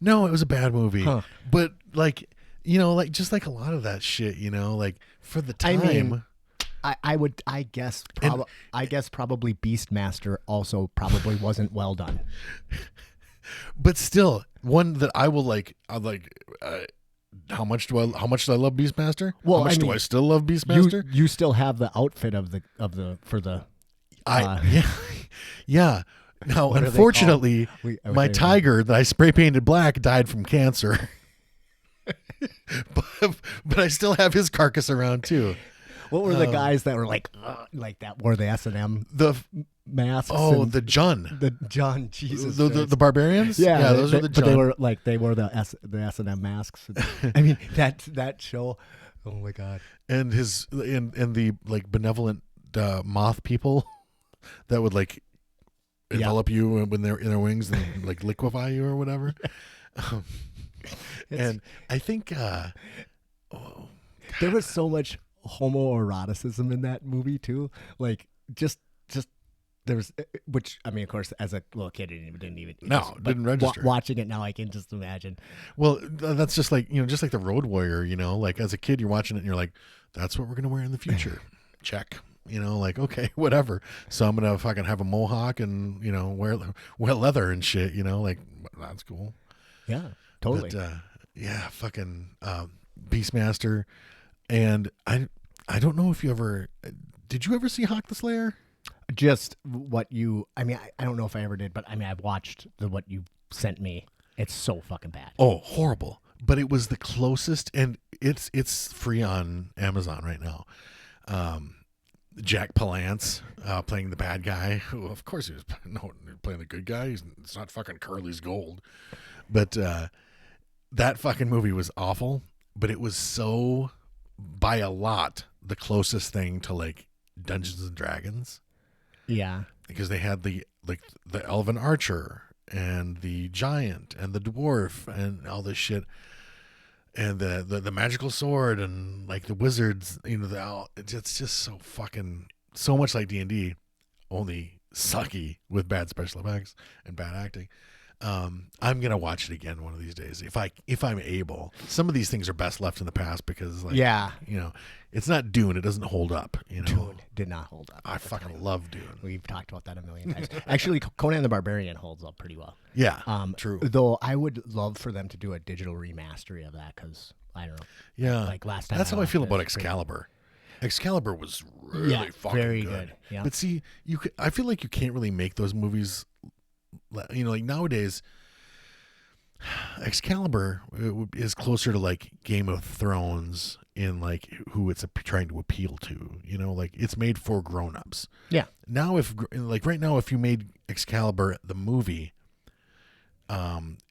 No, it was a bad movie. But like just like a lot of that shit, like for the time. I mean, I guess probably Beastmaster also probably wasn't well done. But still, one that I will like. How much do I love Beastmaster? Well, how much do I still love Beastmaster? You still have the outfit yeah. Now, unfortunately, my tiger that I spray painted black died from cancer. but I still have his carcass around too. What were the guys that were like that wore the S&M masks? Oh, the Jun, Jesus, the barbarians. Yeah, those are the Jun. But they wore the S&M masks. I mean that show. Oh my god! And the like benevolent moth people that would like envelop you when they're in their wings and like liquefy you or whatever. And I think there was so much homoeroticism in that movie too. Like just there was, which I mean, of course, as a little kid, it didn't register. Watching it now, I can just imagine. Well, that's just like just like the Road Warrior. Like as a kid, you're watching it and you're like, that's what we're gonna wear in the future. Check. Like okay, whatever. So I'm gonna fucking have a mohawk and wear leather and shit. Like that's cool. Yeah, totally. But fucking Beastmaster, and I don't know if you ever did you ever see Hawk the Slayer? Just what you. I mean, I don't know if I ever did, but I mean, I've watched what you sent me. It's so fucking bad. Oh, horrible! But it was the closest, and it's free on Amazon right now. Jack Palance playing the bad guy. Who, of course, he was playing the good guy. It's not fucking Curly's Gold. But that fucking movie was awful. But it was so, by a lot, the closest thing to like Dungeons and Dragons. Yeah. Because they had the elven archer and the giant and the dwarf and all this shit. And the magical sword and like the wizards, it's just so much like D&D, only sucky with bad special effects and bad acting. I'm gonna watch it again one of these days if I'm able. Some of these things are best left in the past because it's not Dune. It doesn't hold up. Dune did not hold up. I fucking love Dune. We've talked about that a million times. Actually, Conan the Barbarian holds up pretty well. Yeah, true. Though I would love for them to do a digital remastery of that because I don't know. Yeah, like last time. That's how I feel about Excalibur. Excalibur was really fucking very good. Yeah. But see, I feel like you can't really make those movies. Like nowadays, Excalibur is closer to like Game of Thrones in like who it's trying to appeal to. Like it's made for grown-ups. Yeah. Now, if you made Excalibur the movie,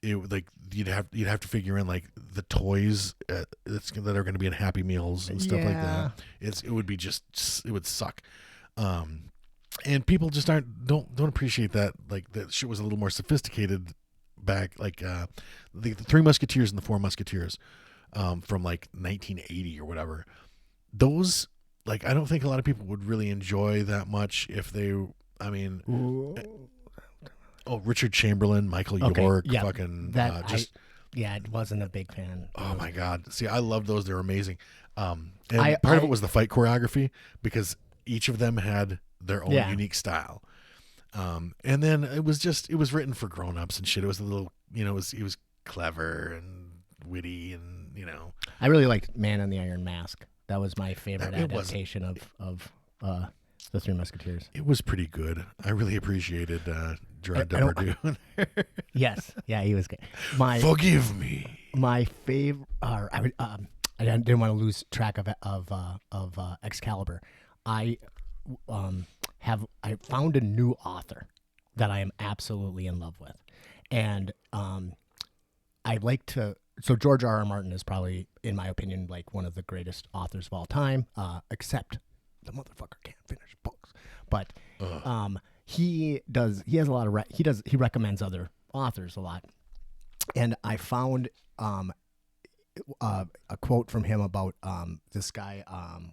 you'd have to figure in like the toys that are going to be in Happy Meals and stuff like that. It would suck. And people just don't appreciate that. Like that shit was a little more sophisticated back, like the Three Musketeers and the Four Musketeers, from like 1980 or whatever. Those, like, I don't think a lot of people would really enjoy that much if they. I mean, Richard Chamberlain, Michael York, fucking that. I wasn't a big fan. Oh my God! See, I love those. They're amazing. And part of it was the fight choreography because each of them had their own unique style. And then it was written for grown-ups and shit. It was a little, it was clever and witty and, I really liked Man in the Iron Mask. That was my favorite adaptation of the Three Musketeers. It was pretty good. I really appreciated Gerard Depardieu. Yes. Yeah, he was good. Forgive me. My favorite, I didn't want to lose track of Excalibur. I found a new author that I am absolutely in love with, and I like to. So George R.R. Martin is probably, in my opinion, like one of the greatest authors of all time. Except the motherfucker can't finish books, but he does. He has a lot of. He recommends other authors a lot, and I found a quote from him about this guy,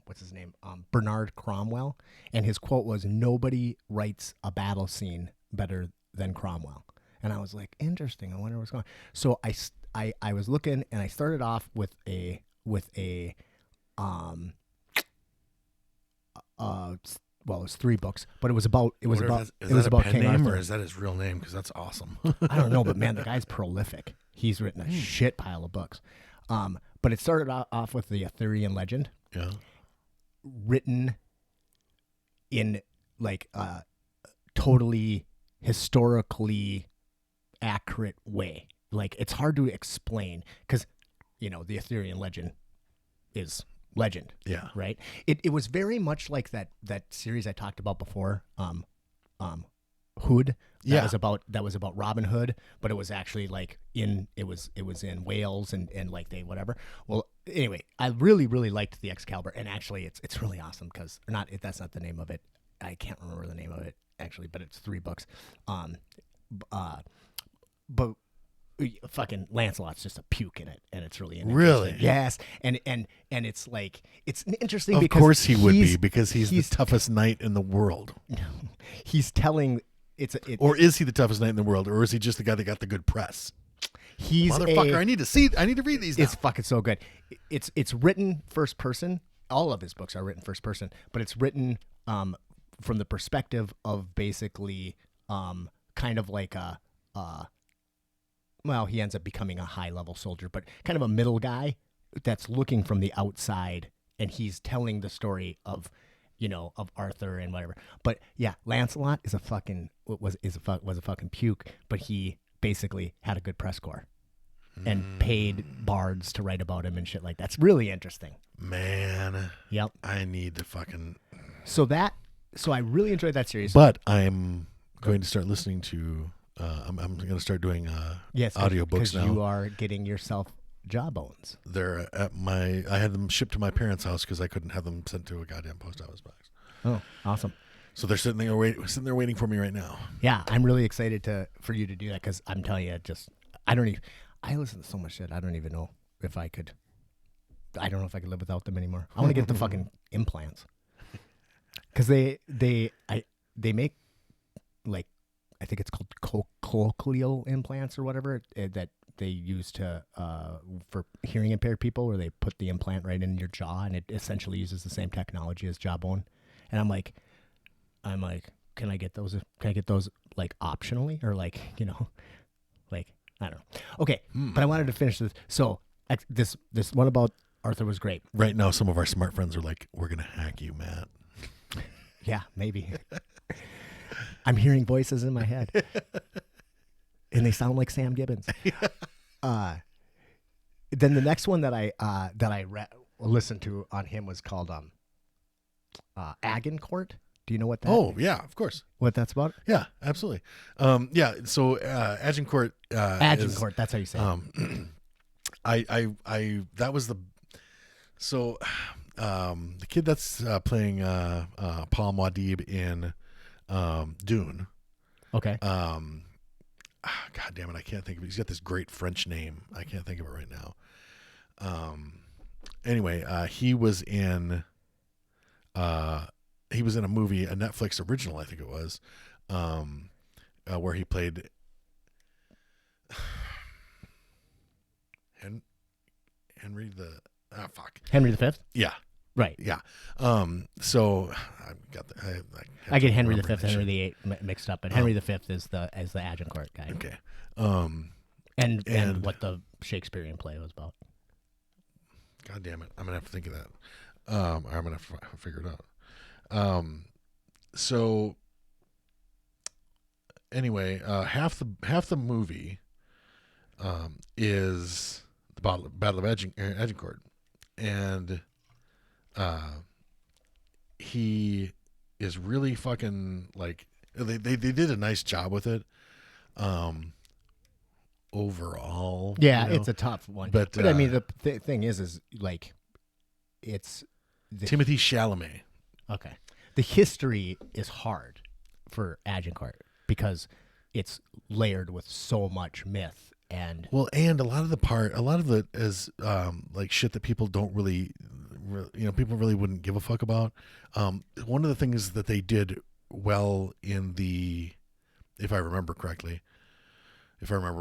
what's his name, Bernard Cromwell, and his quote was, "Nobody writes a battle scene better than Cromwell." And I was like, interesting. I wonder what's going on. So I was looking, and I started off with a well, it was 3 books, but it was about King Arthur. Or is that his real name? Because that's awesome. I don't know, but man, the guy's prolific. He's written a shit pile of books. But it started off with the Arthurian legend. Yeah. Written in like a totally historically accurate way. Like it's hard to explain because, the Arthurian legend is legend. Yeah. Right. It was very much like that series I talked about before. Hood. That was about Robin Hood, but it was actually like it was in Wales and like they whatever. Well, anyway, I really really liked the Excalibur, and actually it's really awesome because that's not the name of it. I can't remember the name of it actually, but it's 3 books. But fucking Lancelot's just a puke in it, and it's really interesting. Really, yes, and it's like it's interesting. Of course he would be because he's the toughest knight in the world. He's telling. Or is he the toughest knight in the world, or is he just the guy that got the good press? He's motherfucker. I need to read these now. It's fucking so good. It's written first person. All of his books are written first person, but it's written from the perspective of basically kind of like he ends up becoming a high level soldier, but kind of a middle guy that's looking from the outside, and he's telling the story of Arthur and whatever. But yeah, Lancelot was a fucking puke, but he basically had a good press corps and paid bards to write about him and shit like that. That's really interesting. Man. Yep. I need to fucking. So I really enjoyed that series. But I'm going to start listening to. I'm going to start doing audiobooks now. You are getting yourself jawbones. They're at I had them shipped to my parents' house because I couldn't have them sent to a goddamn post office box. Oh, awesome. So they're sitting there waiting for me right now. Yeah, I'm really excited for you to do that because I'm telling you, I listen to so much shit. I don't even know if I could. I don't know if I could live without them anymore. I want to get the fucking implants because they make like I think it's called cochlear implants or whatever that they use to for hearing impaired people, where they put the implant right in your jaw and it essentially uses the same technology as jawbone. And I'm like, can I get those? Can I get those like optionally or like like I don't know. Okay, but I wanted to finish this. So this one about Arthur was great. Right now, some of our smart friends are like, "We're gonna hack you, Matt." Yeah, maybe. I'm hearing voices in my head, and they sound like Sam Gibbons. Then the next one that I listened to on him was called Agincourt. Do you know what that? Oh yeah, of course. What that's about? Yeah, absolutely. Yeah. So Agincourt. Agincourt. That's how you say it. That was the. So, the kid that's playing Paul Muad'Dib in Dune. Okay. God damn it, I can't think of it. He's got this great French name. I can't think of it right now. Anyway, he was in a movie, a Netflix original, I think it was, where he played Henry V? Yeah. Right. Yeah. So I get Henry V, Henry VIII mixed up, but Henry V is the Agincourt guy. Okay. And what the Shakespearean play was about. God damn it! I'm gonna have to think of that. I'm gonna have to figure it out. So anyway, half the movie is the Battle of Agincourt, and he is really fucking like they did a nice job with it. Overall, yeah, it's a tough one, but I mean the thing is like it's Timothée Chalamet. Okay, the history is hard for Agincourt because it's layered with so much myth and a lot of it is like shit that people don't really people really wouldn't give a fuck about. One of the things that they did well if I remember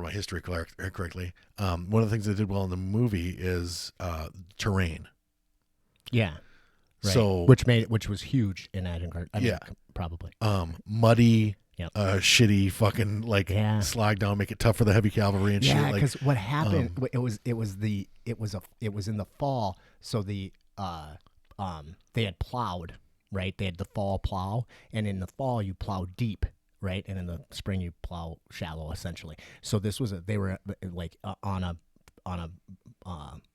my history correctly, one of the things they did well in the movie is terrain. Yeah. Right. So which was huge in Agincourt. I mean, probably. Muddy, yep. Shitty fucking slide down, make it tough for the heavy cavalry and shit. Yeah, because what happened? It was in the fall, so they had plowed, right? They had the fall plow, and in the fall you plow deep, right? And in the spring you plow shallow, essentially. So they were like on a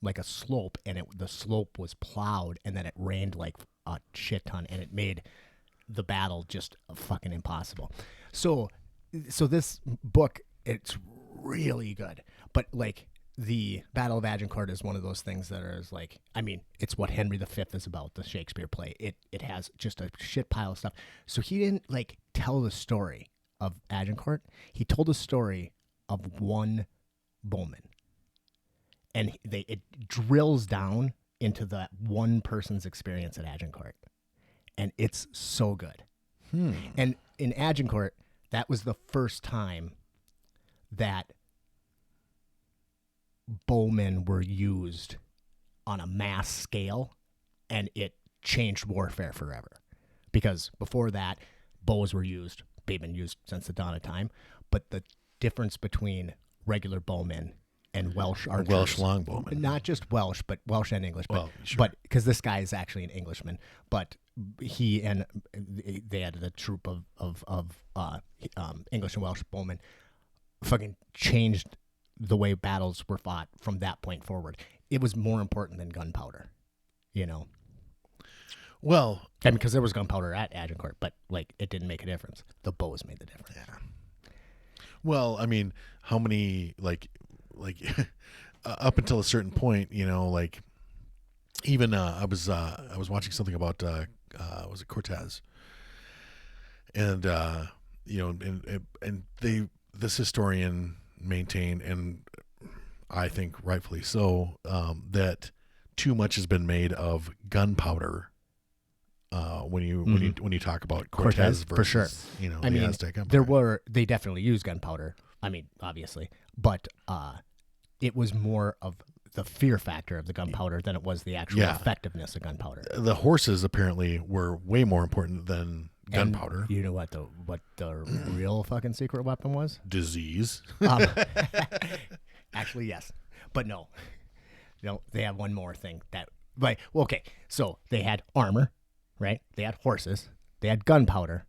like a slope, and the slope was plowed, and then it rained like a shit ton, and it made the battle just fucking impossible. So this book, it's really good, but like the Battle of Agincourt is one of those things that is like, I mean, it's what Henry V is about, the Shakespeare play. It has just a shit pile of stuff. So he didn't like tell the story of Agincourt. He told the story of one bowman. And it drills down into that one person's experience at Agincourt. And it's so good. And in Agincourt, that was the first time that bowmen were used on a mass scale, and it changed warfare forever. Because before that, bows were used. They've been used since the dawn of time. But the difference between regular bowmen and Welsh archers. Welsh longbowmen. Not just Welsh, but Welsh and English. Well, sure. But because this guy is actually an Englishman, but they had the troop of English and Welsh bowmen fucking changed the way battles were fought from that point forward. It was more important than gunpowder, Well, and because there was gunpowder at Agincourt, but like it didn't make a difference. The bows made the difference. Yeah. Well, I mean, how many like up until a certain point, like even I was watching something about was it Cortez? And this historian maintained, and I think rightfully so, that too much has been made of gunpowder. When you talk about Cortez versus, for sure. The Aztec Empire. They definitely used gunpowder. I mean, obviously, but it was more of the fear factor of the gunpowder than it was the actual effectiveness of gunpowder. The horses apparently were way more important than gunpowder. You know what the real fucking secret weapon was? Disease. Actually, yes, but no. They have one more thing okay. So they had armor, right? They had horses. They had gunpowder,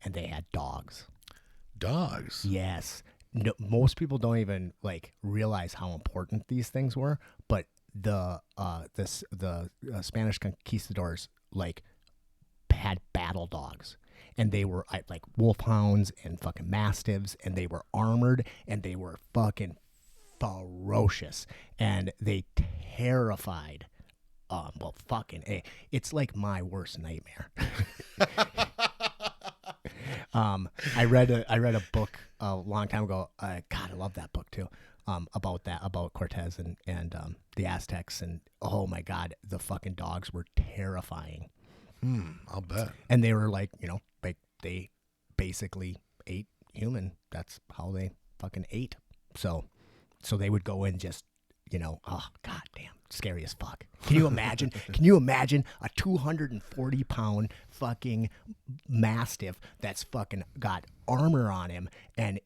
and they had dogs. Dogs. Yes. No, most people don't even realize how important these things were, but the Spanish conquistadors had battle dogs, and they were like wolfhounds and fucking mastiffs, and they were armored, and they were fucking ferocious, and they terrified. It's like my worst nightmare. I read a book a long time ago. God, I love that book too. About Cortez and the Aztecs, and oh my God, the fucking dogs were terrifying. I'll bet. And they were they basically ate human. That's how they fucking ate. So they would go in just, oh God damn, scary as fuck. Can you imagine? Can you imagine a 240-pound fucking mastiff that's fucking got armor on him and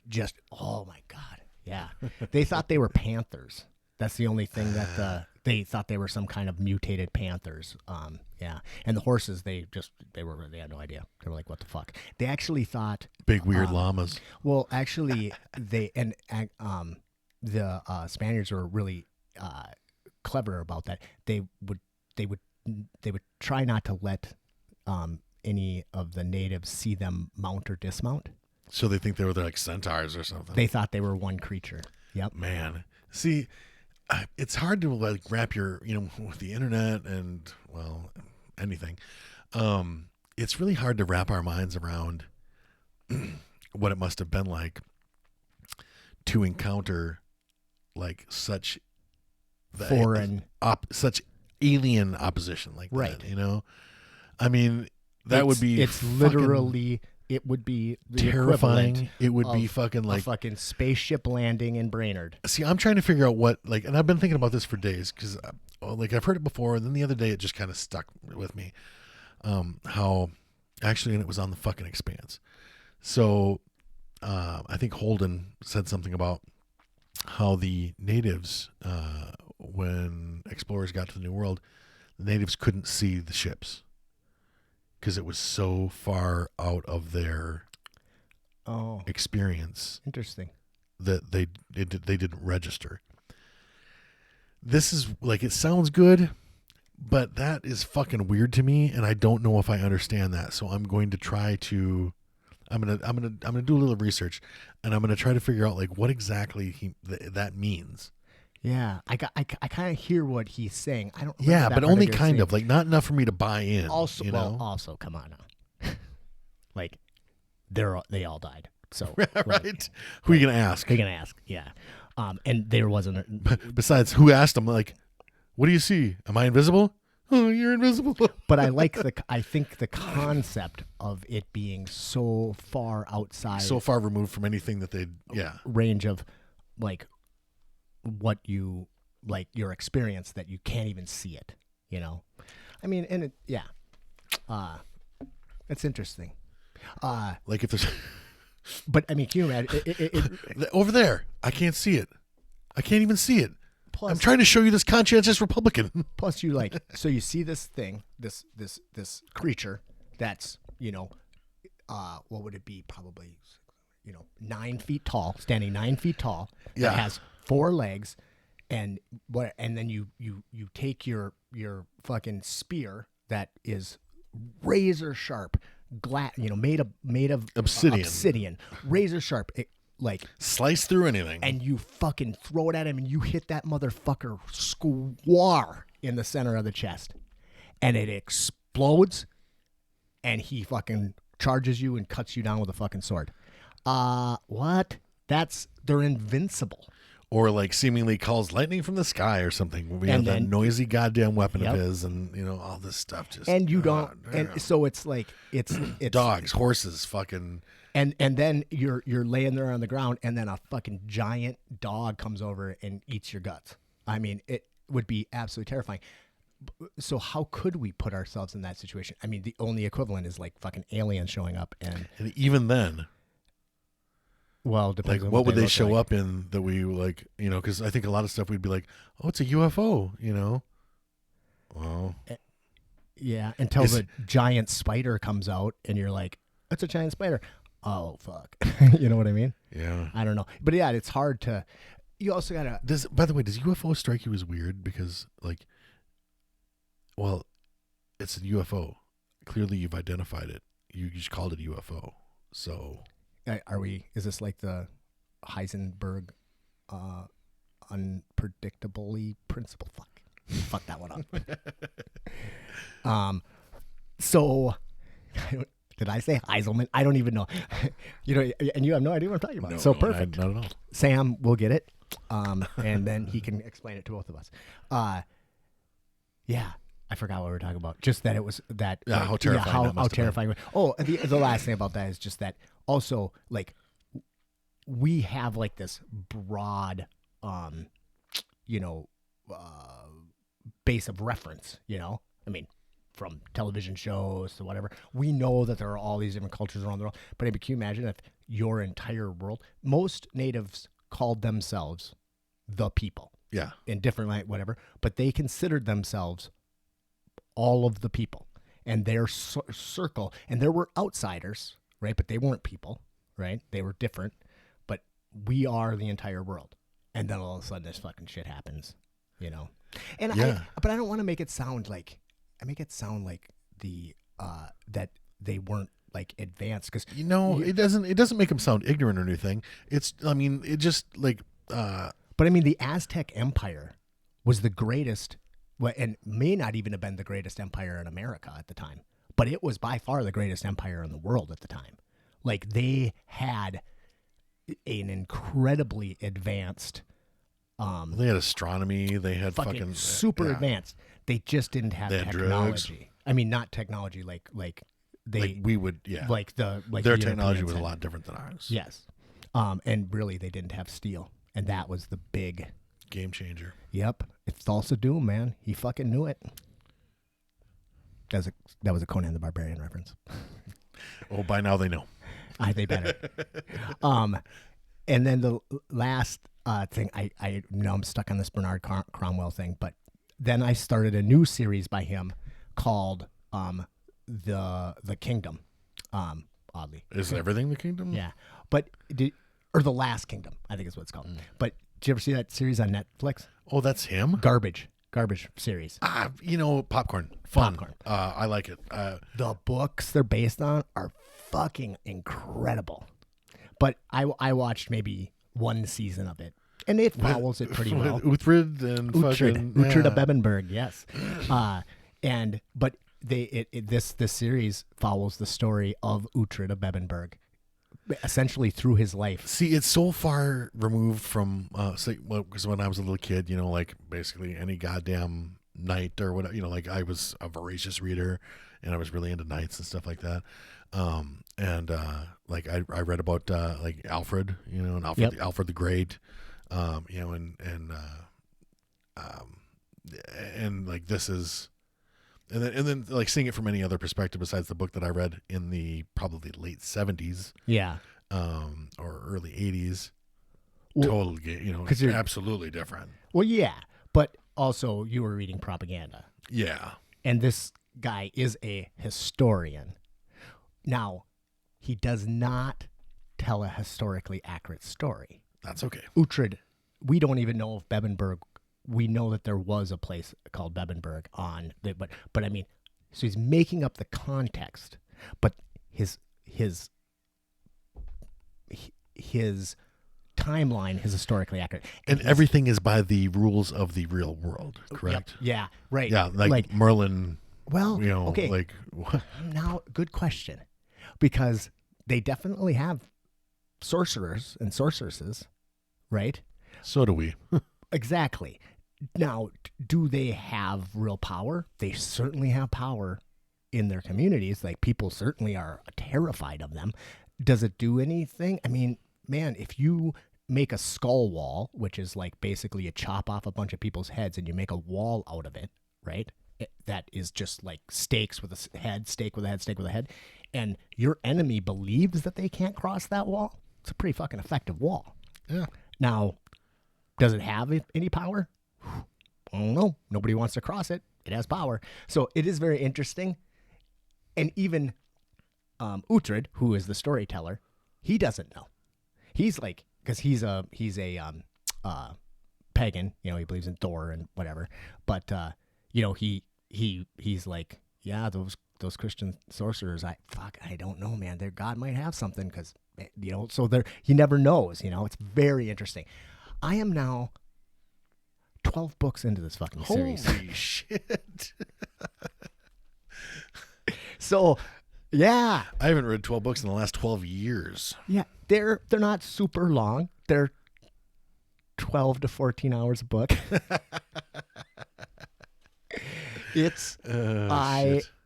just, oh my God. Yeah. They thought they were panthers. That's the only thing that they thought they were some kind of mutated panthers. Yeah. And the horses, they had no idea. They were like, what the fuck? They actually thought big weird llamas. Well, actually, the Spaniards were really clever about that. They would try not to let any of the natives see them mount or dismount. So they think they were like centaurs or something. They thought they were one creature. Yep. Man, see, it's hard to wrap your with the internet and anything. It's really hard to wrap our minds around what it must have been like to encounter such foreign, such alien opposition like right. that. I mean, would be. It's literally. It would be the terrifying. It would be fucking a fucking spaceship landing in Brainerd. See, I'm trying to figure out what and I've been thinking about this for days because I've heard it before, and then the other day it just kind of stuck with me. How actually, and it was on the fucking Expanse. So I think Holden said something about how the natives, when explorers got to the New World, the natives couldn't see the ships because it was so far out of their experience. Interesting. That they didn't register. This is it sounds good, but that is fucking weird to me, and I don't know if I understand that. So I'm going to try to. I'm gonna do a little research, and I'm gonna try to figure out what exactly that means. Yeah, I kind of hear what he's saying. I don't. Yeah, but only kind of not enough for me to buy in. Also, also, come on now. They all died. So right. Who are you gonna ask? Who are you gonna ask? Yeah. And there wasn't. Besides, who asked him? What do you see? Am I invisible? Oh, you're invisible. But I think the concept of it being so far outside, so far removed from anything that range of what you your experience, that you can't even see it. I mean, and it's interesting. If there's, but I mean, can you imagine over there? I can't see it. I can't even see it. Plus, I'm trying to show you this conscientious Republican. Plus, you so you see this thing, this creature that's what would it be? Probably 9 feet tall, standing 9 feet tall. Yeah. That has 4 legs, and then you take your fucking spear that is razor sharp, made of obsidian, razor sharp. Slice through anything, and you fucking throw it at him, and you hit that motherfucker square in the center of the chest, and it explodes, and he fucking charges you and cuts you down with a fucking sword. What? They're invincible. Or like seemingly calls lightning from the sky or something. We And have that then- noisy goddamn weapon Yep. of his, and all this stuff. Just And you don't, damn. and so it's like it's Dogs, horses, fucking. and then you're laying there on the ground, and then a fucking giant dog comes over and eats your guts. I mean, it would be absolutely terrifying. So how could we put ourselves in that situation? I mean, the only equivalent is like fucking aliens showing up, and even then, well, depends like, on what would they look show like. up in that we like? Because I think a lot of stuff we'd be like, oh, it's a UFO. Well, Yeah, until the giant spider comes out, and you're like, "It's a giant spider." Oh fuck, you know what I mean? yeah. I don't know, but yeah, it's hard to. You also gotta. By the way, does UFO strike you as weird? Because like, well, it's a UFO. Clearly, you've identified it. You just called it UFO. So, Are we? Is this like the Heisenberg, unpredictably principle? Fuck that one up. So, did I say Heiselman? I don't even know. And you have no idea what I'm talking about. no, So perfect. Not at all. Sam will get it, and then he can explain it to both of us. Yeah, I forgot what we were talking about. Just that it was that. Yeah, how terrifying that how must have terrifying. Oh, the last thing about that is just that also like we have like this broad, base of reference. I mean, from television shows to whatever, we know that there are all these different cultures around the world. But can you imagine if your entire world, most natives called themselves the people. Yeah. In different whatever, but they considered themselves all of the people and their circle. And there were outsiders, right? But they weren't people, right? They were different, but we are the entire world. And then all of a sudden this fucking shit happens, And Yeah. but I don't want to make it sound like the that they weren't like advanced because it doesn't make them sound ignorant or anything. It just like But I mean, the Aztec Empire was the greatest, and may not even have been the greatest empire in America at the time, but it was by far the greatest empire in the world at the time. Like they had an incredibly advanced, they had astronomy. They had fucking super yeah. advanced. They just didn't have They had technology. drugs. I mean, not technology like they Like we would, yeah. like their the technology Europeans was a had. lot different than ours. Yes, and really they didn't have steel, and that was the big. Game changer. Yep, it's Thulsa Doom, man. He fucking knew it. That was a Conan the Barbarian reference. Oh, by now they know. They better. And then the last thing, I know I'm stuck on this Bernard Cromwell thing, but then I started a new series by him called the Kingdom. Oddly, Is everything the kingdom? yeah, but or the Last Kingdom, I think is what it's called. But did you ever see that series on Netflix? Oh, that's him. Garbage series. Popcorn. Fun. Popcorn. I like it. The books they're based on are fucking incredible. But I watched maybe one season of it, and it follows it pretty well. Uhtred and fucking Uhtred of yeah. Bebbanburg, yes. But this series follows the story of Uhtred of Bebbanburg, essentially through his life. See, it's so far removed from, because when I was a little kid, like basically any goddamn knight or whatever, like I was a voracious reader and I was really into knights and stuff like that. Like I read about like Alfred, and Alfred, Yep. Alfred the Great, and like this is, and then like seeing it from any other perspective besides the book that I read in the probably late 70s. Yeah. Or early 80s. Well, Totally, 'cause you're- absolutely different. Well, yeah, but also you were reading propaganda. Yeah. And this guy is a historian. Now, he does not tell a historically accurate story. That's okay. Uhtred, we don't even know if Bebbanburg, we know that there was a place called Bebbanburg but I mean, so he's making up the context, but his timeline is historically accurate. And everything is by the rules of the real world, correct? Yep. Yeah, right. Yeah, like Merlin Well, You know, okay. like what? Now, good question, because they definitely have sorcerers and sorceresses, right? So do we. Exactly. Now, do they have real power? They certainly have power in their communities. Like, people certainly are terrified of them. Does it do anything? I mean, man, if you make a skull wall, which is like basically you chop off a bunch of people's heads and you make a wall out of it, right? That is just like stakes with a head, stake with a head, stake with a head. And your enemy believes that they can't cross that wall. It's a pretty fucking effective wall. Yeah. Now, does it have any power? I don't know. Nobody wants to cross it. It has power. So it is very interesting. And even Uhtred, who is the storyteller, he doesn't know. He's like, because he's a pagan, you know, he believes in Thor and whatever. But you know, he's like, yeah, those Christian sorcerers, I don't know, man. Their God might have something, because, you know, so he never knows. You know, it's very interesting. I am now 12 books into this fucking series. Holy shit. So, yeah. I haven't read 12 books in the last 12 years. Yeah, they're not super long. They're 12 to 14 hours a book. It's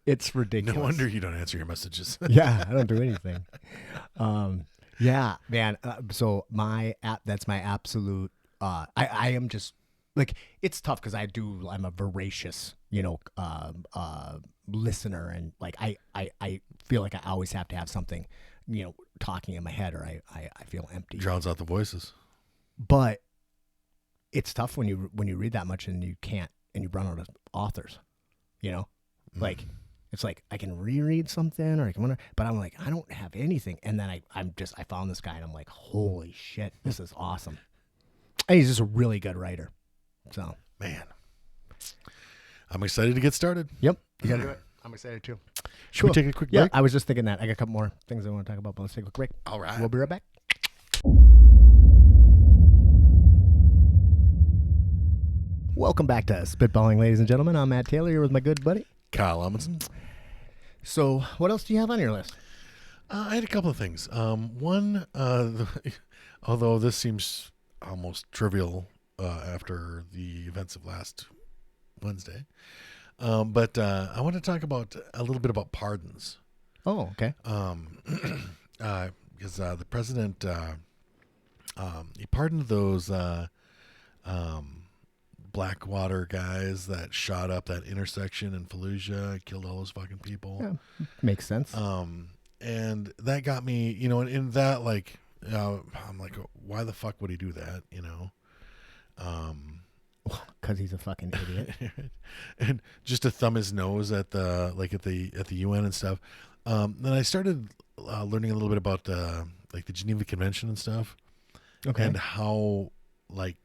it's ridiculous. No wonder you don't answer your messages. Yeah, I don't do anything. Yeah, man. So that's my absolute. I am just like, it's tough because I'm a voracious, you know, listener, and like I feel like I always have to have something, you know, talking in my head, or I feel empty. Drowns out the voices. But it's tough when you read that much and you can't, and you run out of authors, you know, like. It's like I can reread something, or I can wonder, but I'm like, I don't have anything. And then I found this guy, and I'm like, holy shit, this is awesome. And he's just a really good writer. So, man, I'm excited to get started. Yep, you gotta do it. I'm excited too. Should we take a quick break? Yeah, I was just thinking that. I got a couple more things I want to talk about, but let's take a quick break. All right. We'll be right back. Welcome back to Spitballing, ladies and gentlemen. I'm Matt Taylor here with my good buddy Kyle Amundsen. So, what else do you have on your list? I had a couple of things. One, although this seems almost trivial after the events of last Wednesday, but I want to talk about a little bit about pardons. Oh, okay. Because the president he pardoned those Blackwater guys that shot up that intersection in Fallujah, killed all those fucking people. Yeah, makes sense. And that got me, you know, in that, like, I'm like, why the fuck would he do that, you know? Because he's a fucking idiot. And just to thumb his nose at the UN and stuff. Then I started learning a little bit about the Geneva Convention and stuff. Okay. And how, like,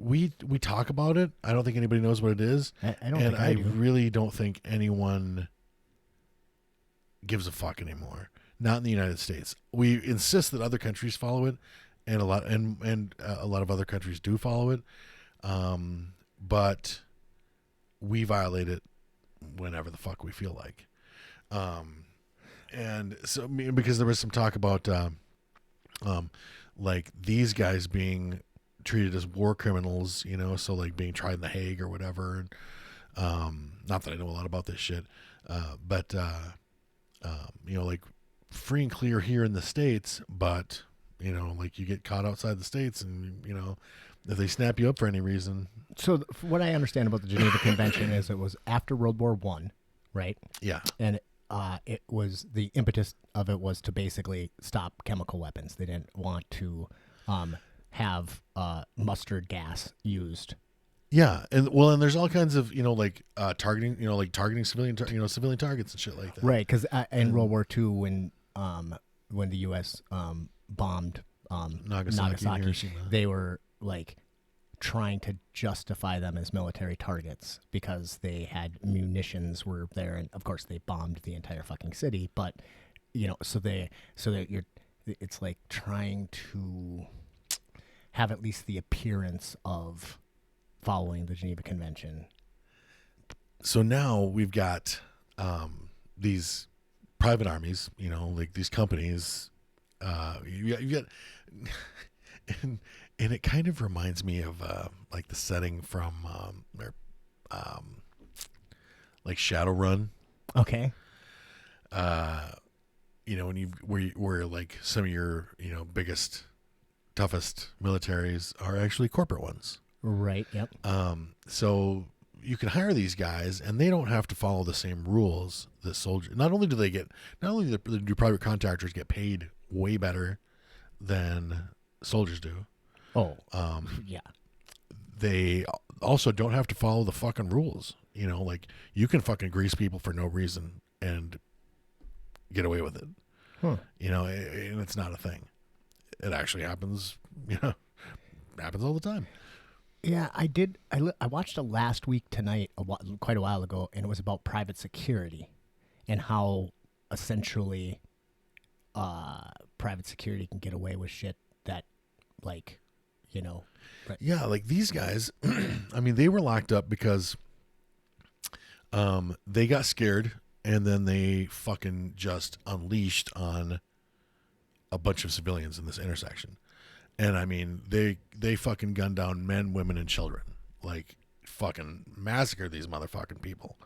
we talk about it. I don't think anybody knows what it is. I really don't think anyone gives a fuck anymore. Not in the United States. We insist that other countries follow it, and a lot of other countries do follow it. But we violate it whenever the fuck we feel like. And so, because there was some talk about like these guys being treated as war criminals, you know, so like being tried in The Hague or whatever. Not that I know a lot about this shit, but you know, like free and clear here in the States, but you know, like you get caught outside the States, and you know, if they snap you up for any reason. So what I understand about the Geneva Convention is it was after World War I, right? Yeah. And it was, the impetus of it was to basically stop chemical weapons. They didn't want to have mustard gas used. Yeah, and there's all kinds of, you know, like targeting civilian civilian targets and shit like that. Right, because in World War II, when the U.S. bombed Nagasaki, they were like trying to justify them as military targets because they had munitions were there, and of course they bombed the entire fucking city. But you know, it's like trying to have at least the appearance of following the Geneva Convention. So now we've got these private armies, like these companies. You get, and it kind of reminds me of like the setting from like Shadowrun. Okay. When where like some of your biggest, toughest militaries are actually corporate ones. Right. Yep. So you can hire these guys, and they don't have to follow the same rules that soldiers. Not only do private contractors get paid way better than soldiers do. Oh. Yeah. They also don't have to follow the fucking rules. Like you can fucking grease people for no reason and get away with it. Huh. And it's not a thing. It actually happens. Happens all the time. Yeah, I did. I watched it last week tonight, quite a while ago, and it was about private security and how essentially private security can get away with shit that, like, Right. Yeah, like these guys, I mean, they were locked up because they got scared, and then they fucking just unleashed on a bunch of civilians in this intersection. And I mean, they fucking gunned down men, women, and children. Like, fucking massacred these motherfucking people.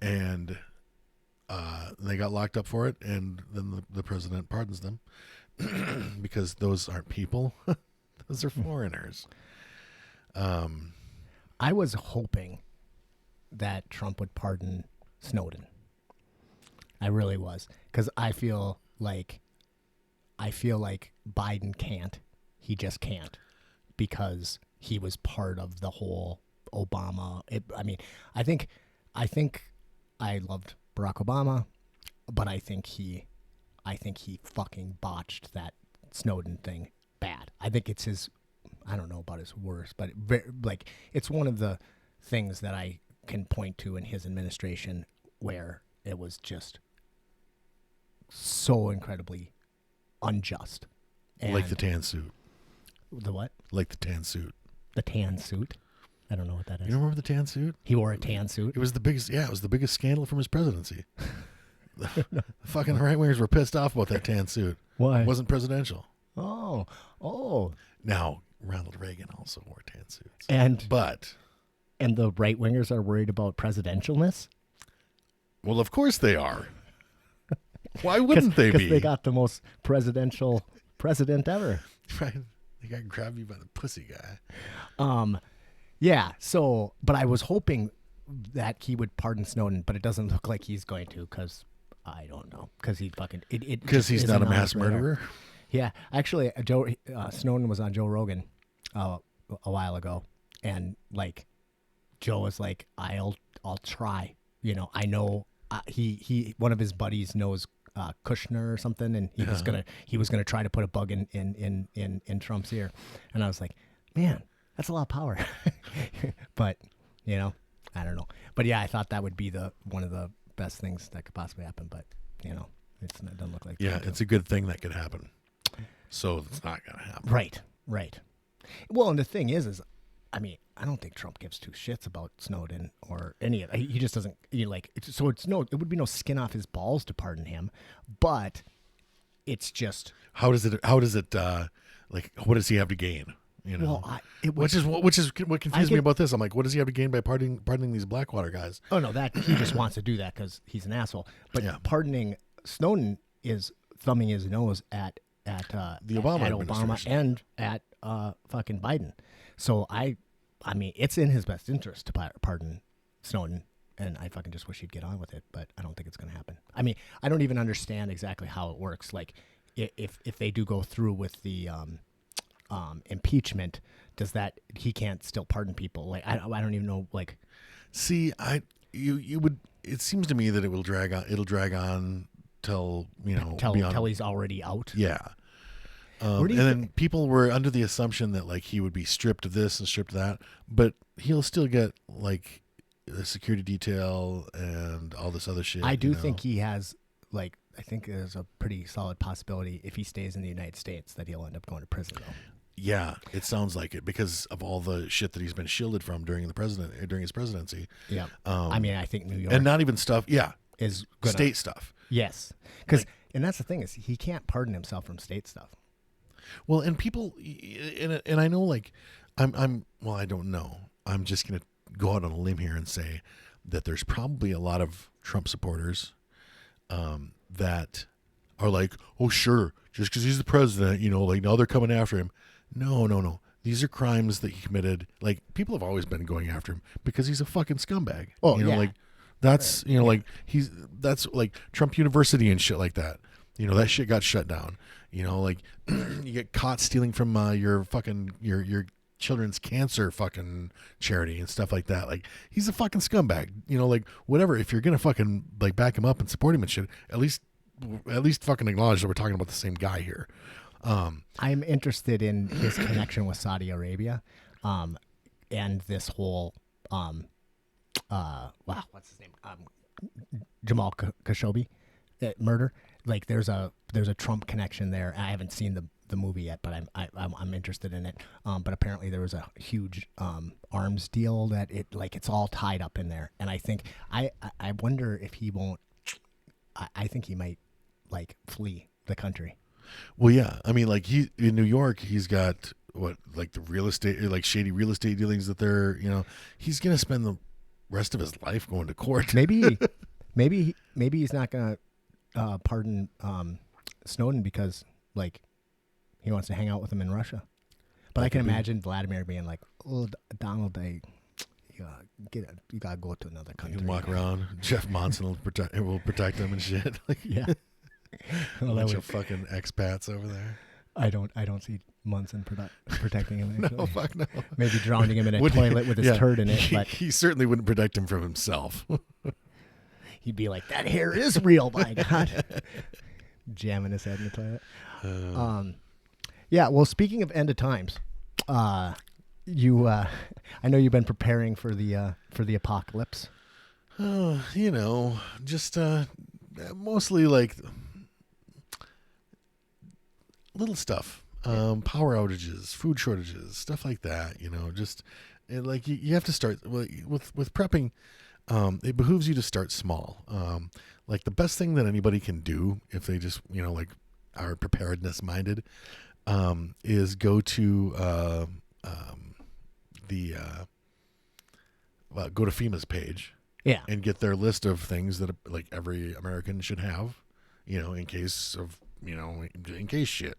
And they got locked up for it, and then the president pardons them because those aren't people. Those are foreigners. I was hoping that Trump would pardon Snowden. I really was, because I feel like Biden can't. He just can't, because he was part of the whole Obama. I think I loved Barack Obama, but I think he fucking botched that Snowden thing bad. I think it's his. I don't know about his worst, but it's one of the things that I can point to in his administration where it was just so incredibly unjust. And like the tan suit. The what? Like the tan suit. The tan suit. I don't know what that is. You remember the tan suit? He wore a tan suit. It was the biggest. Yeah, it was the biggest scandal from his presidency. The fucking right wingers were pissed off about that tan suit. Why? It wasn't presidential. Oh. Now Ronald Reagan also wore tan suits. And the right wingers are worried about presidentialness. Well, of course they are. Why wouldn't they be? Because they got the most presidential president ever. Right. They got grabbed you by the pussy guy. Yeah. So, but I was hoping that he would pardon Snowden, but it doesn't look like he's going to, because I don't know, because he fucking because he's not a mass murderer. Yeah, actually, Snowden was on Joe Rogan a while ago, and like Joe was like, "I'll try." I know he one of his buddies knows Kushner or something, and he was gonna try to put a bug in Trump's ear, and I was like, "Man, that's a lot of power," but I don't know. But yeah, I thought that would be one of the best things that could possibly happen, but it doesn't look like. Yeah, it's a good thing that could happen. So it's not going to happen. Right. Well, and the thing is, I mean, I don't think Trump gives two shits about Snowden or any of it. He just doesn't, so it would be no skin off his balls to pardon him, but it's just. How does it, like, what does he have to gain? Well, which is what confused me about this. I'm like, what does he have to gain by pardoning these Blackwater guys? Oh no, that he just wants to do that because he's an asshole. But pardoning Snowden is thumbing his nose at the Obama and at fucking Biden. So I mean, it's in his best interest to pardon Snowden, and I fucking just wish he'd get on with it, but I don't think it's going to happen. I mean, I don't even understand exactly how it works. Like, if they do go through with the impeachment, does that he can't still pardon people? Like, I don't even know. Like, see, you would. It seems to me that it will drag on. It'll drag on till he's already out. Yeah. And then people were under the assumption that like he would be stripped of this and stripped of that, but he'll still get like the security detail and all this other shit. I do think he has, like, I think there's a pretty solid possibility if he stays in the United States that he'll end up going to prison though. Yeah, it sounds like it because of all the shit that he's been shielded from during his presidency. Yeah. I mean, I think New York And not even stuff. Yeah, is gonna, state stuff. Yes, because and that's the thing is he can't pardon himself from state stuff. Well, and people, and I know, like, well, I don't know. I'm just gonna go out on a limb here and say that there's probably a lot of Trump supporters that are like, oh, sure, just because he's the president, like now they're coming after him. No. These are crimes that he committed. Like, people have always been going after him because he's a fucking scumbag. Oh, yeah. Like, that's, like, that's like Trump University and shit like that. That shit got shut down. Like, you get caught stealing from your fucking, your children's cancer fucking charity and stuff like that. Like, he's a fucking scumbag. Like, whatever. If you're going to fucking, like, back him up and support him and shit, at least fucking acknowledge that we're talking about the same guy here. I'm interested in his connection with Saudi Arabia, and this whole, what's his name? Jamal Khashoggi murder. Like, there's a Trump connection there. I haven't seen the movie yet, but I'm interested in it. But apparently there was a huge arms deal that it's all tied up in there. And I think I wonder if he won't. I think he might flee the country. Well, yeah. I mean, like, he in New York, he's got the real estate, like shady real estate dealings that they're, he's gonna spend the rest of his life going to court. Maybe he's not gonna pardon Snowden because he wants to hang out with him in Russia. But I can imagine Vladimir being like, "Oh, Donald, you gotta go to another country." You can walk around. Jeff Monson will protect him and shit. Yeah. A bunch of fucking expats over there. I don't see Munson protecting him. Actually. No, fuck no. Maybe drowning him in a toilet with his turd in it. But he certainly wouldn't protect him from himself. He'd be like, "That hair is real, my God." Jamming his head in the toilet. Yeah. Well, speaking of end of times, I know you've been preparing for the apocalypse. Just mostly like little stuff, power outages, food shortages, stuff like that. Like you have to start with prepping. It behooves you to start small. Like the best thing that anybody can do if they just are preparedness minded, is go to go to FEMA's page. Yeah. And get their list of things that like every American should have, in case of, in case shit.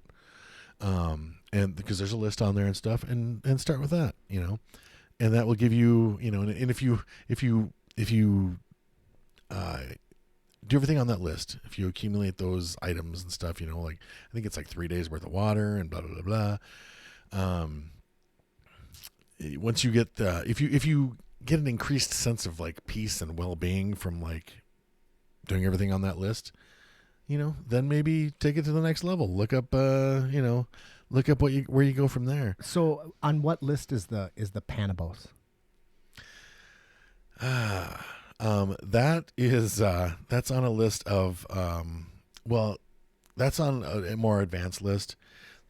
And because there's a list on there and stuff, and start with that, and that will give you, and if you do everything on that list, if you accumulate those items and stuff, I think it's like 3 days worth of water and blah, blah, blah, blah. Once you get, if you get an increased sense of peace and well-being from doing everything on that list, then maybe take it to the next level. Look up, where you go from there. So on what list is the Panabos? That is, that's on a list of, that's on a more advanced list.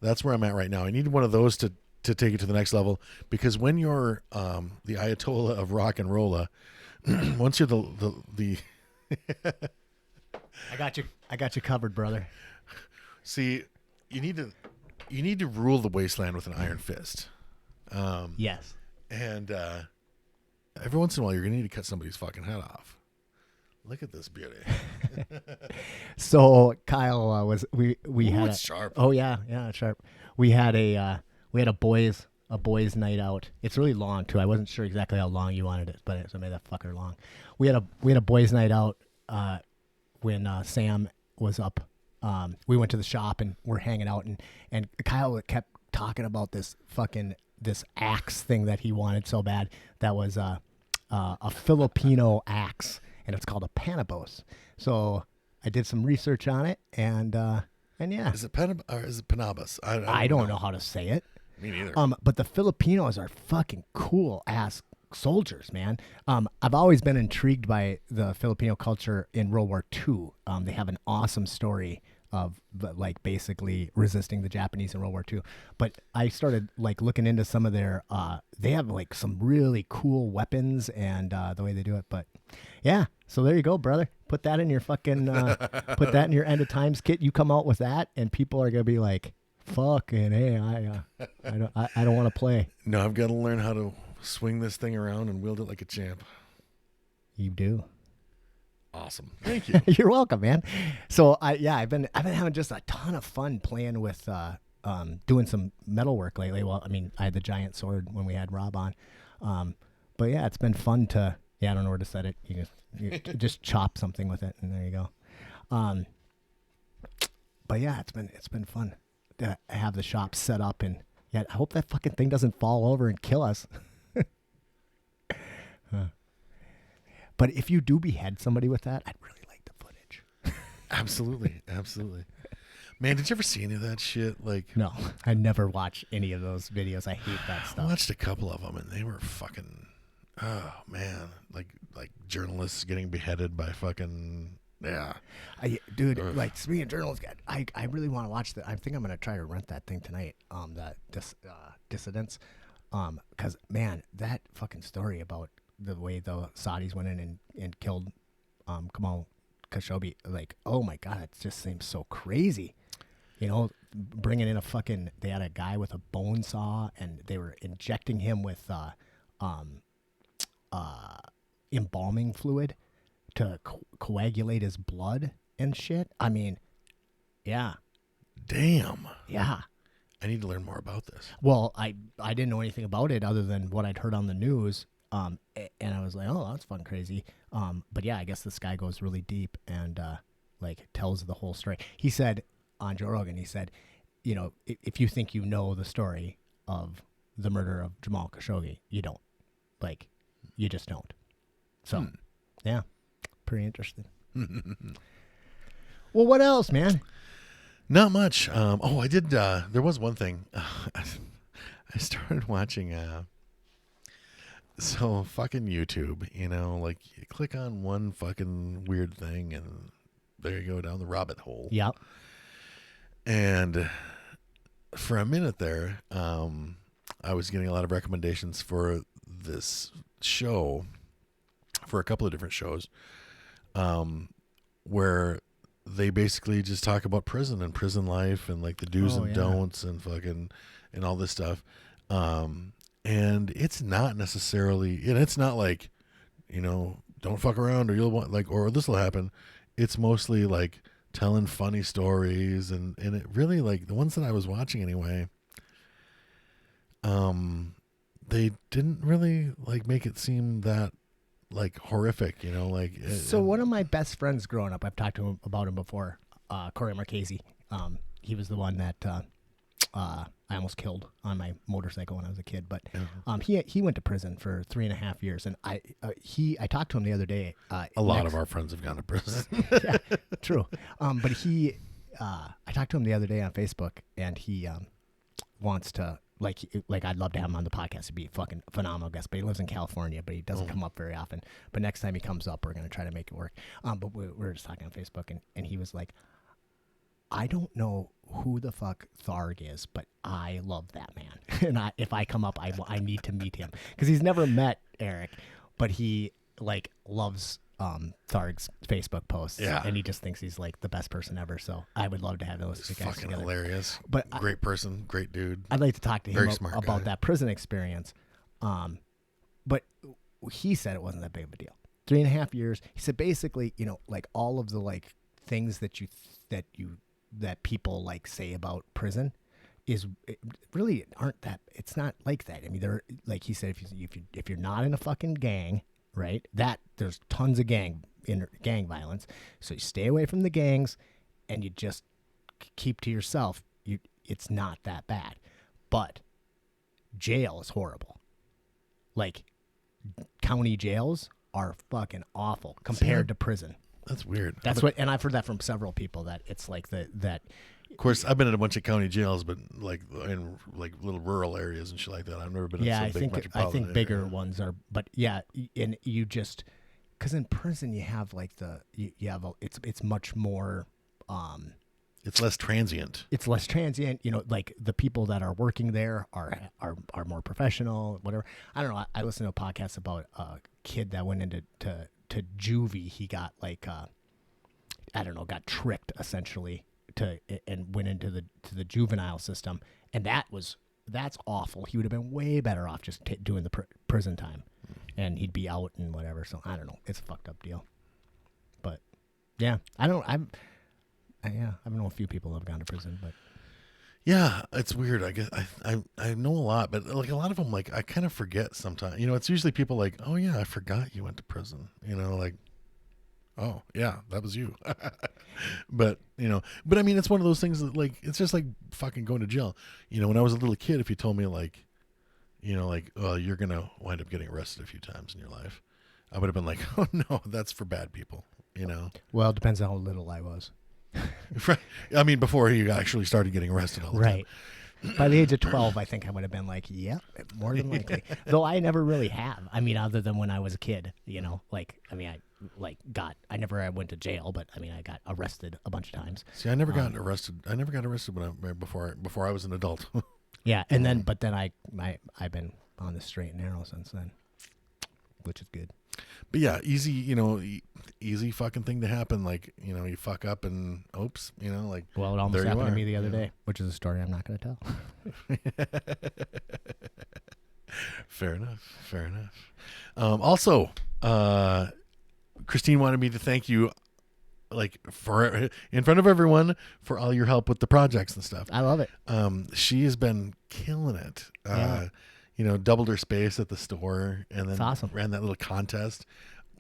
That's where I'm at right now. I need one of those to take it to the next level, because when you're the Ayatollah of rock and rolla, once you're the I got you covered, brother. See, you need to rule the wasteland with an iron fist. Yes. And every once in a while, you're gonna need to cut somebody's fucking head off. Look at this beauty. So Kyle we had it's sharp. Oh yeah, it's sharp. We had a boys night out. It's really long too. I wasn't sure exactly how long you wanted it, but so I made that fucker long. We had a boys night out when Sam was up. We went to the shop and we're hanging out, and Kyle kept talking about this axe thing that he wanted so bad. That was a Filipino axe, and it's called a Panabos. So I did some research on it, and yeah. Is it Panabos or is it Panabos? I don't know how to say it. Me neither. But the Filipinos are fucking cool ass soldiers, man. I've always been intrigued by the Filipino culture in World War II. They have an awesome story like basically resisting the Japanese in World War II. But I started like looking into some of their they have like some really cool weapons and the way they do it. But yeah, so there you go, brother. Put that in your fucking put that in your end of times kit. You come out with that, and people are gonna be like, "Fucking hey, I don't want to play." No, I've got to learn how to swing this thing around and wield it like a champ. You do. Awesome. Thank you. You're welcome, man. So I've been having just a ton of fun playing with doing some metal work lately. Well, I mean, I had the giant sword when we had Rob on. But yeah, it's been fun to I don't know where to set it. You just chop something with it and there you go. But yeah, it's been fun to have the shop set up, and I hope that fucking thing doesn't fall over and kill us. But if you do behead somebody with that, I'd really like the footage. Absolutely. Man, did you ever see any of that shit? Like, no, I never watch any of those videos. I hate that I stuff. watched a couple of them, and they were fucking, oh man, like journalists getting beheaded by fucking, yeah. Dude, like speaking of journalists, I really want to watch that. I think I'm gonna try to rent that thing tonight. The Dissidents, because man, that fucking story about the way the Saudis went in and killed Jamal Khashoggi, like, oh my god, it just seems so crazy. You know, bringing in they had a guy with a bone saw, and they were injecting him with embalming fluid to coagulate his blood and shit. I mean, yeah. Damn. Yeah. I need to learn more about this. Well, I didn't know anything about it other than what I'd heard on the news. And I was like, oh, that's fun, crazy. But yeah, I guess this guy goes really deep and like tells the whole story. He said on Joe Rogan, he said, you know, if you think you know the story of the murder of Jamal Khashoggi, you don't. Like, you just don't. So, yeah, pretty interesting. Well, what else, man? Not much. I did. There was one thing. I started watching. So fucking YouTube, you know, like you click on one fucking weird thing and there you go down the rabbit hole. Yep. And for a minute there, I was getting a lot of recommendations for this show, for a couple of different shows, where they basically just talk about prison and prison life and like the do's and don'ts and fucking and all this stuff. And it's not necessarily, and it's not like, you know, don't fuck around or you'll want like, or this will happen. It's mostly like telling funny stories and it really, like the ones that I was watching anyway, they didn't really like make it seem that like horrific, you know, like. So one of my best friends growing up, I've talked to him about him before, Cory Marchese. He was the one that I almost killed on my motorcycle when I was a kid, but he went to prison for 3.5 years, and I talked to him the other day. A lot of our friends have gone to prison. Yeah, true. But I talked to him the other day on Facebook, and he wants to like I'd love to have him on the podcast. It'd be a fucking phenomenal guest, but he lives in California, but he doesn't come up very often. But next time he comes up, we're gonna try to make it work. But we're just talking on Facebook, and he was like, I don't know who the fuck Tharg is, but I love that man. And if I come up, I need to meet him because he's never met Eric, but he like loves Tharg's Facebook posts. Yeah. And he just thinks he's like the best person ever. So I would love to have those two guys fucking together. Hilarious. But great person, great dude. I'd like to talk to him about guy. that prison experience. But he said it wasn't that big of a deal. 3.5 years. He said basically, you know, like all of the like things that people like say about prison really aren't that. It's not like that. I mean, they're like he said, if you're not in a fucking gang, right? That there's tons of gang violence. So you stay away from the gangs, and you just keep to yourself. It's not that bad, but jail is horrible. Like county jails are fucking awful compared to prison. That's weird. And I've heard that from several people that it's like that. Of course, I've been in a bunch of county jails, but like in like little rural areas and shit like that. I've never been in some big metropolitan I think bigger area. ones are, but yeah, and you just because in prison you have like you have it's much more It's less transient. It's less transient. You know, like the people that are working there are more professional. Whatever. I don't know. I listened to a podcast about a kid that went into to juvie. He got like I don't know, got tricked essentially and went into the juvenile system, and that's awful. He would have been way better off just doing the prison time, and he'd be out and whatever. So I don't know. It's a fucked up deal. But yeah, I know a few people who have gone to prison, but yeah, it's weird. I guess I know a lot, but like a lot of them, like I kind of forget sometimes. You know, it's usually people like, oh yeah, I forgot you went to prison. You know, like, oh yeah, that was you. But you know, I mean, it's one of those things that like it's just like fucking going to jail. You know, when I was a little kid, if you told me like, you know, like, oh, you're gonna wind up getting arrested a few times in your life, I would have been like, oh no, that's for bad people. You know. Well, it depends on how little I was. Right. I mean, before you actually started getting arrested all the right. time. By the age of 12, I think I would have been like, yeah, more than likely. Though I never really have. I mean, other than when I was a kid, you know, like, I mean, I never went to jail, but I mean, I got arrested a bunch of times. See, I never got arrested. I never got arrested before I was an adult. Yeah. And then, but then I've been on the straight and narrow since then, which is good. But yeah, easy, you know, easy fucking thing to happen. Like, you know, you fuck up and oops, you know, like. Well, it almost happened to me the other day, which is a story I'm not going to tell. Fair enough. Also, Christine wanted me to thank you, like, for in front of everyone for all your help with the projects and stuff. I love it. She has been killing it. Yeah. You know, doubled her space at the store and then awesome. Ran that little contest.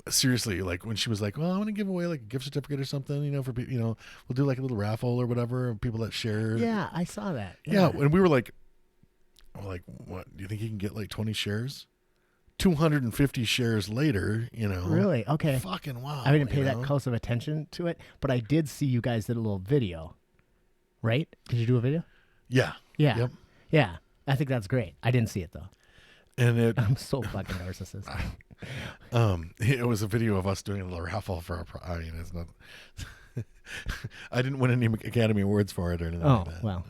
Seriously, like when she was like, well, I want to give away like a gift certificate or something, you know, for people, you know, we'll do like a little raffle or whatever, people that share. Yeah, I saw that. Yeah. And we were like, what? Do you think you can get like 20 shares? 250 shares later, you know. Really? Okay. Fucking wow. I didn't pay that close of attention to it, but I did see you guys did a little video, right? Did you do a video? Yeah. Yeah. Yep. Yeah. I think that's great. I didn't see it though. And I'm so fucking narcissistic. It was a video of us doing a little raffle for our. I mean, it's not. I didn't win any Academy Awards for it or anything like that. Well,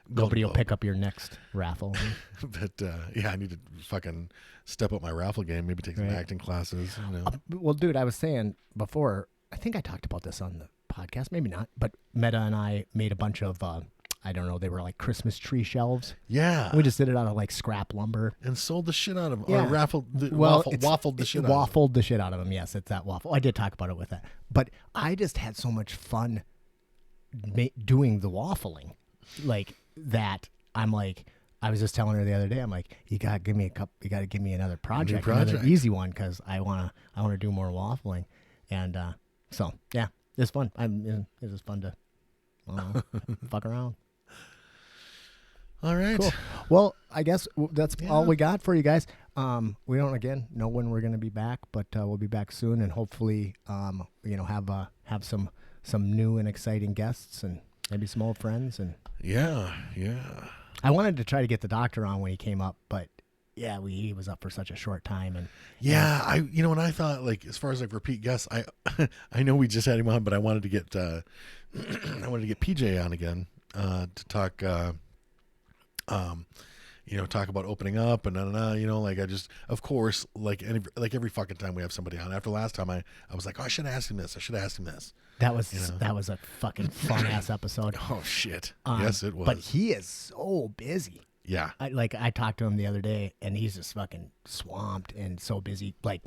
nobody will pick up your next raffle. But yeah, I need to fucking step up my raffle game. Maybe take some acting classes. You know. Well, dude, I was saying before. I think I talked about this on the podcast. Maybe not. But Meta and I made a bunch of. I don't know. They were like Christmas tree shelves. Yeah. We just did it out of like scrap lumber. And sold the shit out of them. Yeah. Or waffled the shit out of them. Waffled the shit out of them. Yes, it's that waffle. I did talk about it with that. But I just had so much fun doing the waffling. Like that. I'm like, I was just telling her the other day, I'm like, you got to give me another project. Another easy one because I want to do more waffling. And so, yeah, it's fun. It was fun to fuck around. All right. Cool. Well, I guess that's all we got for you guys. We don't again know when we're going to be back, but we'll be back soon, and hopefully, have some new and exciting guests, and maybe some old friends. And yeah. I wanted to try to get the doctor on when he came up, but yeah, he was up for such a short time, and and I thought like as far as like repeat guests, I know we just had him on, but I wanted to get PJ on again to talk. Talk about opening up and like I just, of course, like every fucking time we have somebody on. After last time, I was like, oh, I should have asked him this. That was a fucking fun ass episode. Oh shit! Yes, it was. But he is so busy. Yeah. I talked to him the other day, and he's just fucking swamped and so busy. Like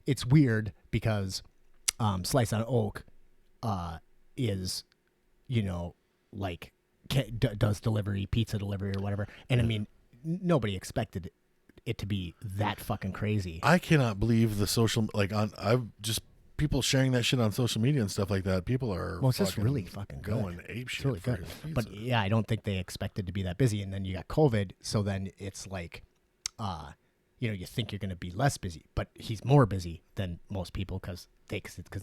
it's weird because Slice on Oak is, does pizza delivery or whatever. And I mean, nobody expected it to be that fucking crazy. I cannot believe the social, I've just people sharing that shit on social media and stuff like that. People are it's just really fucking going good. ape shit. It's really good. But yeah, I don't think they expected to be that busy. And then you got COVID, so then it's like, you think you're going to be less busy, but he's more busy than most people because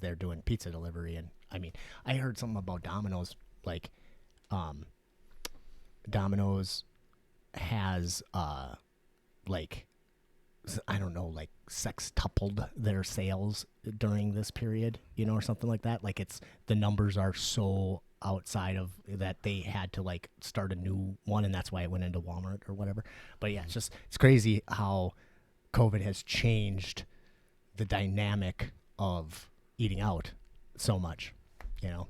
they're doing pizza delivery. And I mean, I heard something about Domino's, like, Domino's has I don't know, like sextupled their sales during this period, or something like that. Like the numbers are so outside of that they had to like start a new one, and that's why it went into Walmart or whatever. But yeah, it's crazy how COVID has changed the dynamic of eating out so much, you know.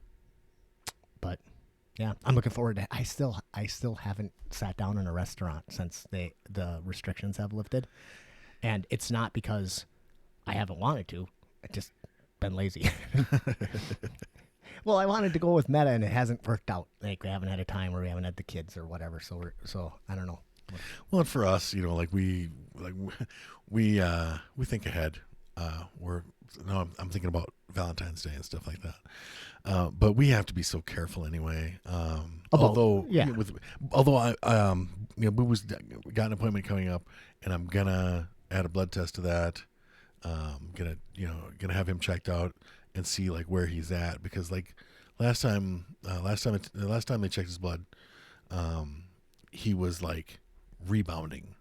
But yeah, I'm looking forward to. I still haven't sat down in a restaurant since the restrictions have lifted, and it's not because I haven't wanted to. I just been lazy. Well, I wanted to go with Meta, and it hasn't worked out. Like, we haven't had a time where we haven't had the kids or whatever. So I don't know. Well, and for us, you know, like we think ahead. I'm thinking about Valentine's Day and stuff like that. But we have to be so careful anyway. Although I we got an appointment coming up, and I'm gonna add a blood test to that. Gonna have him checked out and see like where he's at, because like last time they checked his blood, he was like rebounding,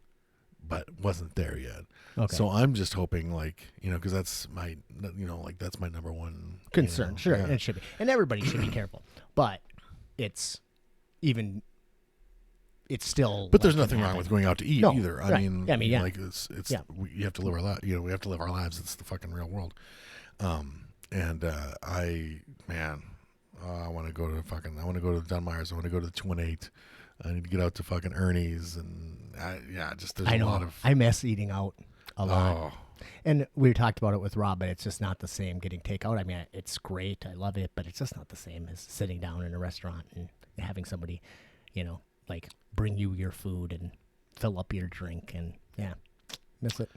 but wasn't there yet. Okay. So I'm just hoping, like, you know, because that's my number one concern. You know, sure, yeah. And it should be, and everybody should be careful. But it's still. But there's nothing wrong with going out to eat either. Right. I mean, yeah. Like you have to live our life. You know, we have to live our lives. It's the fucking real world. I want to go to the Dunmires. I want to go to the 218. I need to get out to fucking Ernie's, and there's a lot of. I miss eating out a lot. Oh. And we talked about it with Rob, but it's just not the same getting takeout. I mean, it's great. I love it, but it's just not the same as sitting down in a restaurant and having somebody, you know, like bring you your food and fill up your drink, and miss it.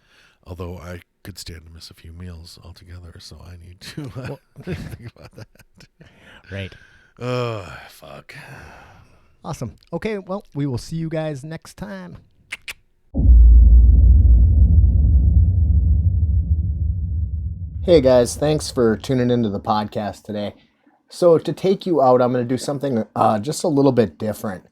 Although I could stand to miss a few meals altogether, so I need to think about that. Right. Oh, fuck. Awesome. Okay, well, we will see you guys next time. Hey guys, thanks for tuning into the podcast today. So to take you out, I'm going to do something just a little bit different.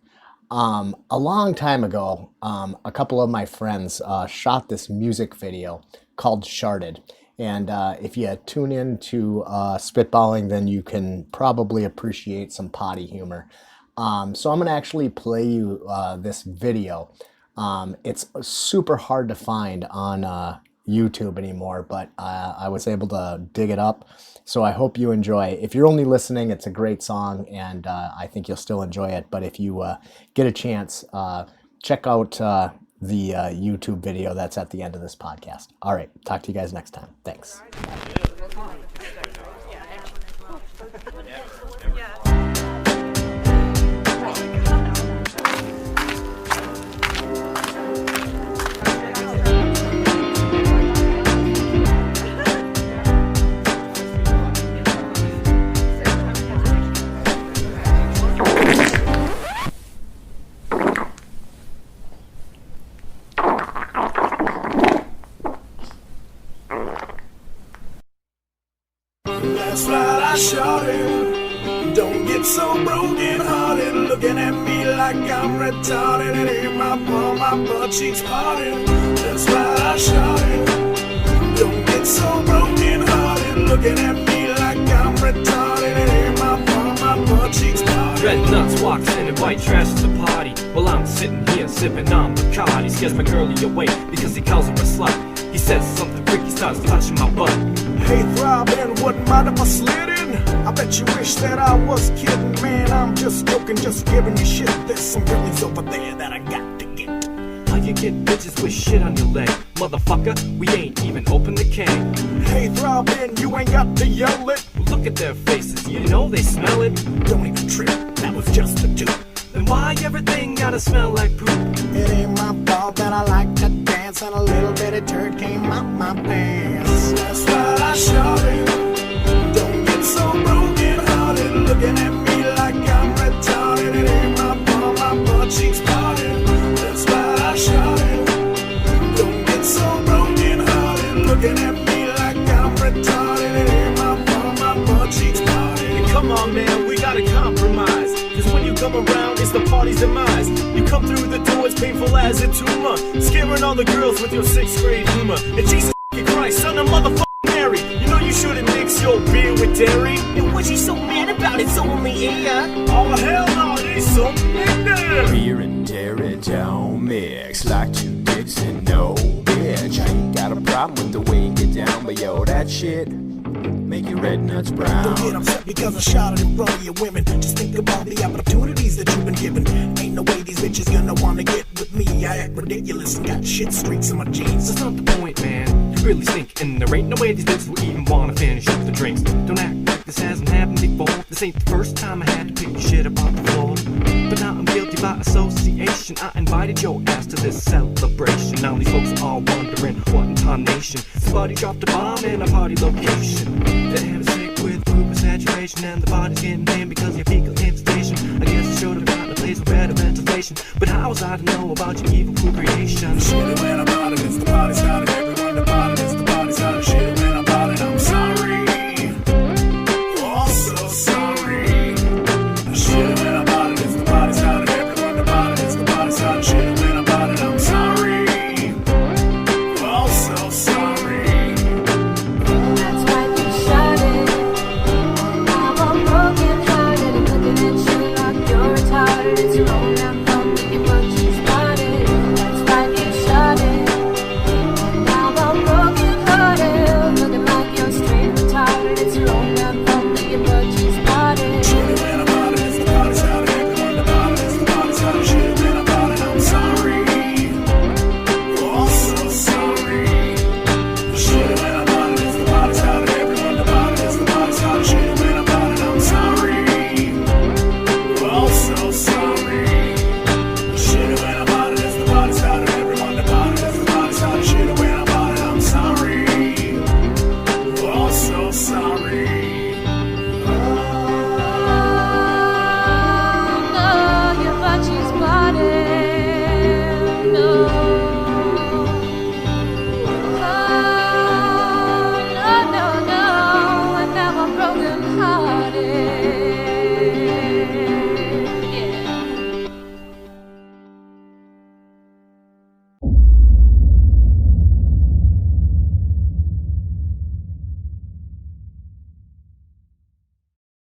A long time ago, a couple of my friends shot this music video called Sharded. And if you tune in to Spitballing, then you can probably appreciate some potty humor. So I'm going to actually play you this video. It's super hard to find on YouTube anymore, but I was able to dig it up. So I hope you enjoy. If you're only listening, it's a great song, and I think you'll still enjoy it. But if you get a chance, check out the YouTube video that's at the end of this podcast. All right, talk to you guys next time. Thanks. That's right, I shouted. Don't get so broken hearted, looking at me like I'm retarded. It ain't my fault, my butt cheeks parted. That's right, I shouted. Don't get so broken hearted, looking at me like I'm retarded. It ain't my fault, my butt cheeks parted. Red Nuts walks in and white trash at the party, while I'm sitting here sipping on Bacardi. Scares my girlie away because he calls her a slut. He says something freaky, starts touching my butt. Hey Throbbing, wouldn't mind if I slid in? I bet you wish that I was kidding. Man, I'm just joking, just giving you shit. There's some girlies over there that I got to get. How you get bitches with shit on your leg? Motherfucker, we ain't even opened the can. Hey Throbbing, you ain't got to yell it. Look at their faces, you know they smell it. Don't even trip, that was just a dude. Then why everything gotta smell like poop? It ain't my fault that I like to dance, and a little bit of dirt came out my pants. That's why I shouted. Don't get so broken hearted, looking at me like I'm retarded. It ain't my fault, my butt cheeks parted. That's why I shouted. Don't get so broken hearted, looking at me like I'm retarded. It ain't my fault, my butt cheeks parted. And come on man, we gotta compromise. Cause when you come around, it's the party's demise. You come through the door, it's painful as a tumor, scaring all the girls with your 6th grade humor. And Jesus Christ, son of motherfucking Mary, you know you shouldn't mix your beer with dairy. And what's she so mad about? It's only air. Oh hell no, there's something in there. Beer and dairy don't mix like two dicks and no bitch. I ain't got a problem with the way you get down, but yo, that shit make your red nuts brown. Don't get upset because I shot it in front of your women. Just think about the opportunities that you've been given. Ain't no way these bitches gonna wanna get with me. I act ridiculous and got shit streaks in my jeans. That's not the point, man. You really stink, and there ain't no way these bitches will even wanna finish up the drinks. Don't act like this hasn't happened before. This ain't the first time I had to pick your shit up off the floor. But now I'm guilty by association. I invited your ass to this celebration. Now these folks are all wondering what in tarnation. Somebody dropped a bomb in a party location. They have it sick with group saturation, and the body's getting thin because of your fecal infestation. I guess I should have gotten a place with better ventilation. But how was I to know about your evil creation? Shit, when I'm out of this, the party started, everyone the party is